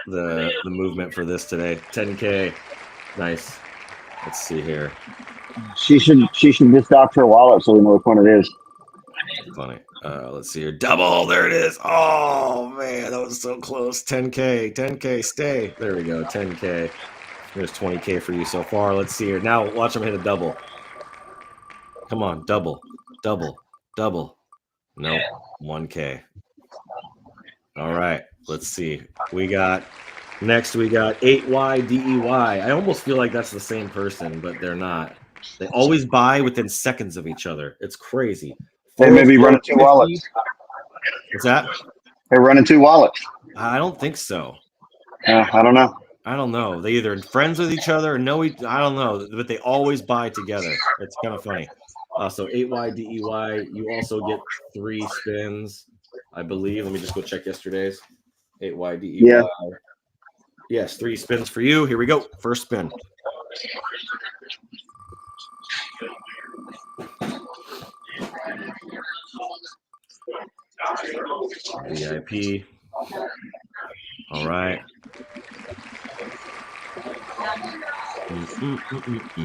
the movement for this today. 10K. Nice. Let's see here. She should just dock her wallet so we know which one it is. Funny. Let's see here. Double. There it is. Oh man, that was so close. 10K. 10K. Stay. There we go. 10K. There's 20K for you so far. Let's see here. Now watch him hit a double. Come on. Double. Nope. 1K. All right. Let's see. We got 8YDEY. I almost feel like that's the same person, but they're not. They always buy within seconds of each other. It's crazy. They may be running 2 404.50. wallets. What's that? They're running 2 wallets. I don't think so. I don't know. I don't know. They either friends with each other or know each. I don't know, but they always buy together. It's kind of funny. So 8YDEY. You also get 3 spins, I believe. Let me just go check yesterday's. 8YDEY. Yeah. Yes, 3 spins for you. Here we go. First spin. VIP. All right.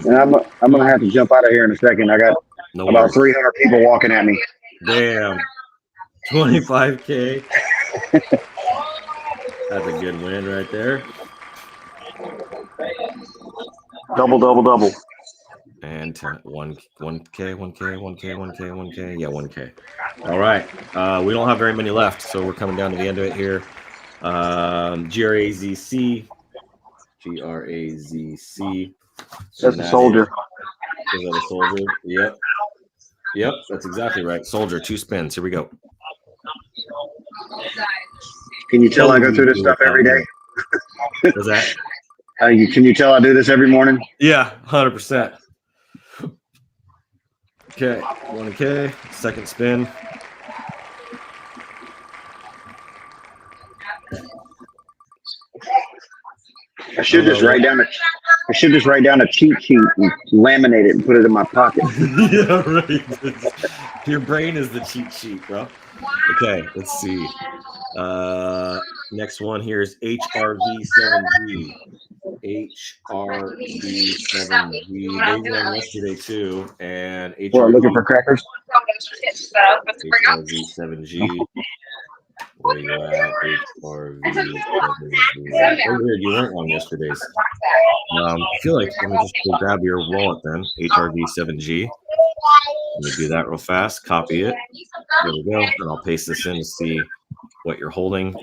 And I'm gonna have to jump out of here in a second. I got about 300 people walking at me. Damn. 25K. That's a good win right there. Double, double, double. And 1K. Yeah, 1K. All right. We don't have very many left, so we're coming down to the end of it here. GRAZC. GRAZC. That's a soldier. Is that a soldier? Yep. Yep, that's exactly right. Soldier, 2 spins. Here we go. Can you tell I go through this stuff every day? What's that? Can you tell I do this every morning? Yeah, 100%. Okay, 1K. Second spin. I should just write down a cheat sheet and laminate it and put it in my pocket. Yeah, right. Your brain is the cheat sheet, bro. Okay, let's see. Next one here is HRV7G. HRV7G. They won yesterday too, and Well, looking for crackers. HRV7G. Where you at? HRV7G. Oh, weird, you weren't on yesterday's. I feel like let me just go grab your wallet then. HRV7G. Let me do that real fast. Copy it. There we go. And I'll paste this in to see what you're holding.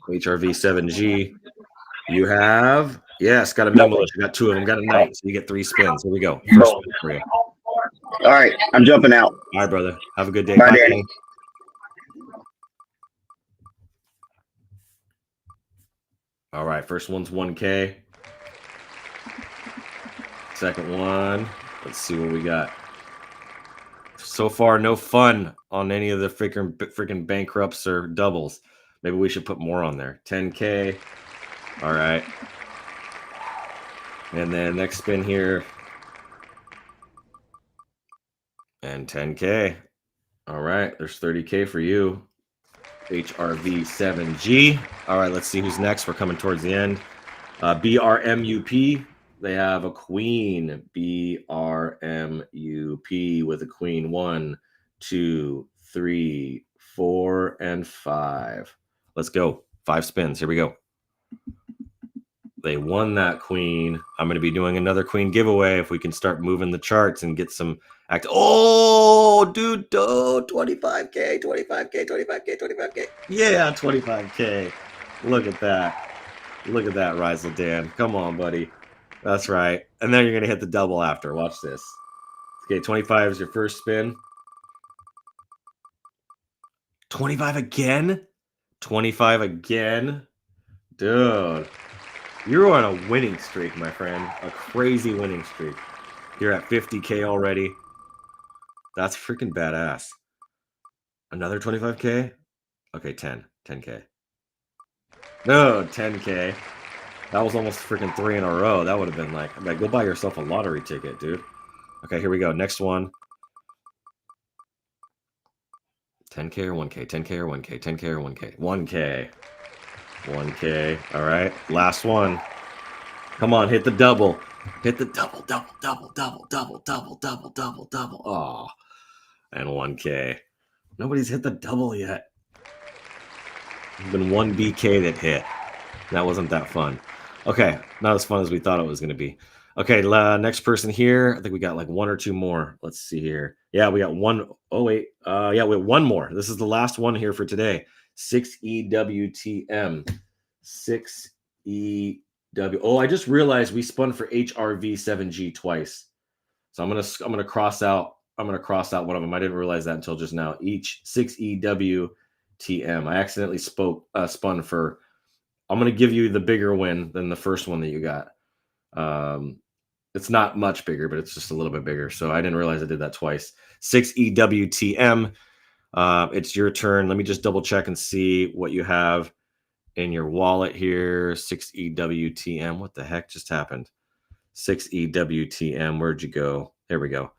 HRV7G. You have, yes, got a minimalist. You got 2 of them. Got a knight. So you get 3 spins. Here we go. First spin for you. All right. I'm jumping out. All right, brother. Have a good day. Bye, Danny. All right. First one's 1K. Second one. Let's see what we got. So far, no fun on any of the freaking bankrupts or doubles. Maybe we should put more on there. 10K. All right. And then next spin here. And 10K. All right. There's 30K for you. HRV7G. All right. Let's see who's next. We're coming towards the end. BRMUP. They have a queen. BRMUP with a queen. 1, 2, 3, 4, and 5. Let's go. 5 spins. Here we go. They won that queen. I'm going to be doing another queen giveaway if we can start moving the charts and get some act. Oh, dude, 25K, 25K, 25K, 25K. Yeah, 25K. Look at that. Look at that, Rizal Dan. Come on, buddy. That's right. And then you're going to hit the double after. Watch this. Okay, 25 is your first spin. 25 again? 25 again? Dude. You're on a winning streak, my friend. A crazy winning streak. You're at 50K already. That's freaking badass. Another 25K? Okay, 10K. No, 10K. That was almost freaking 3 in a row. That would have been like, go buy yourself a lottery ticket, dude. Okay, here we go. Next one. 10K or 1K? 10K or 1K? 10K or 1K? 1K. 1K. All right. Last one. Come on, hit the double. Hit the double, double, double, double, double, double, double, double, double. Oh, and 1K. Nobody's hit the double yet. There's been 1 BK that hit. That wasn't that fun. Okay, not as fun as we thought it was going to be. Okay, next person here. I think we got like 1 or 2 more. Let's see here. Yeah, we got 1. Oh, wait. Yeah, we have 1 more. This is the last one here for today. 6EWTM. 6EW. Oh, I just realized we spun for HRV7G twice. So I'm gonna cross out I'm going to cross out one of them. I didn't realize that until just now. Each 6EWTM. I accidentally spun for, I'm going to give you the bigger win than the first one that you got. It's not much bigger, but it's just a little bit bigger. So I didn't realize I did that twice. 6EWTM. It's your turn. Let me just double check and see what you have in your wallet here. 6EWTM. What the heck just happened? 6EWTM. Where'd you go? There we go.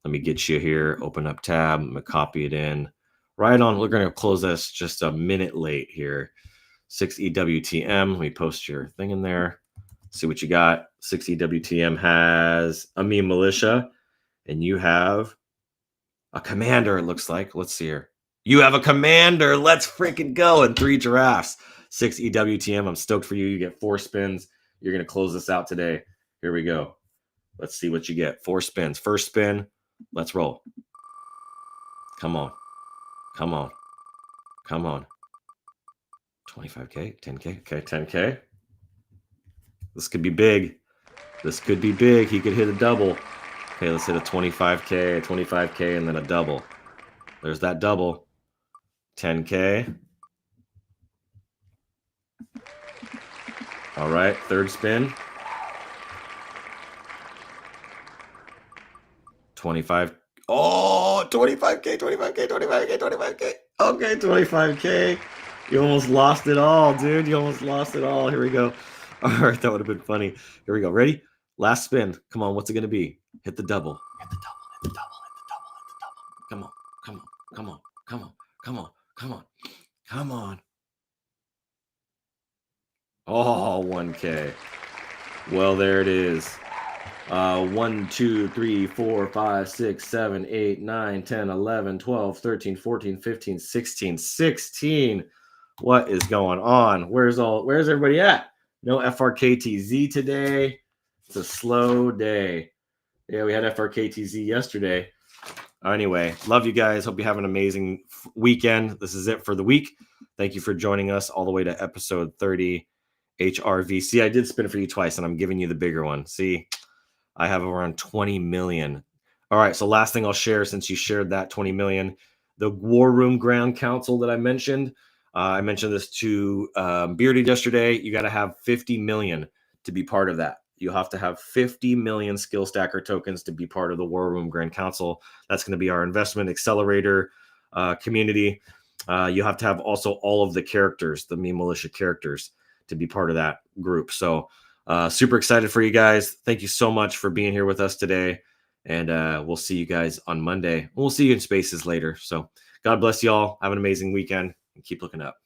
Let me get you here. Open up tab. I'm going to copy it in. Right on. We're going to close this just a minute late here. 6EWTM. Let me post your thing in there. See what you got. 6EWTM has a meme militia, and you have a commander, it looks like. Let's see here. You have a commander. Let's freaking go. And 3 giraffes. 6EWTM. I'm stoked for you. You get 4 spins. You're going to close this out today. Here we go. Let's see what you get. 4 spins. First spin. Let's roll. Come on. Come on. Come on. 25K, 10K. Okay, 10K. This could be big. This could be big. He could hit a double. Okay, let's hit a 25K, 25K, and then a double. There's that double. 10K. All right, third spin. 25. Oh, 25K, 25K, 25K, 25K. Okay, 25K. You almost lost it all, dude. You almost lost it all. Here we go. All right, that would have been funny. Here we go. Ready? Last spin. Come on, what's it going to be? Hit the double. Hit the double, hit the double, hit the double, hit the double. Come on, come on, come on, come on, come on, come on, come on. Oh, 1K. Well, there it is. 1, 2, 3, 4, 5, 6, 7, 8, 9, 10, 11, 12, 13, 14, 15, 16, 16. What is going on? Where's everybody at? No FRKTZ today. It's a slow day. Yeah, we had FRKTZ yesterday. Anyway, love you guys. Hope you have an amazing weekend. This is it for the week. Thank you for joining us all the way to episode 30 HRVC. I did spin it for you twice, and I'm giving you the bigger one. See, I have around 20 million. All right, so last thing I'll share, since you shared that 20 million, the War Room Grand Council that I mentioned this to Beardy yesterday. You got to have 50 million to be part of that. You have to have 50 million skill stacker tokens to be part of the War Room Grand Council. That's going to be our investment accelerator community. You have to have also all of the characters, the meme militia characters, to be part of that group. So super excited for you guys. Thank you so much for being here with us today. And we'll see you guys on Monday. We'll see you in spaces later. So God bless you all. Have an amazing weekend and keep looking up.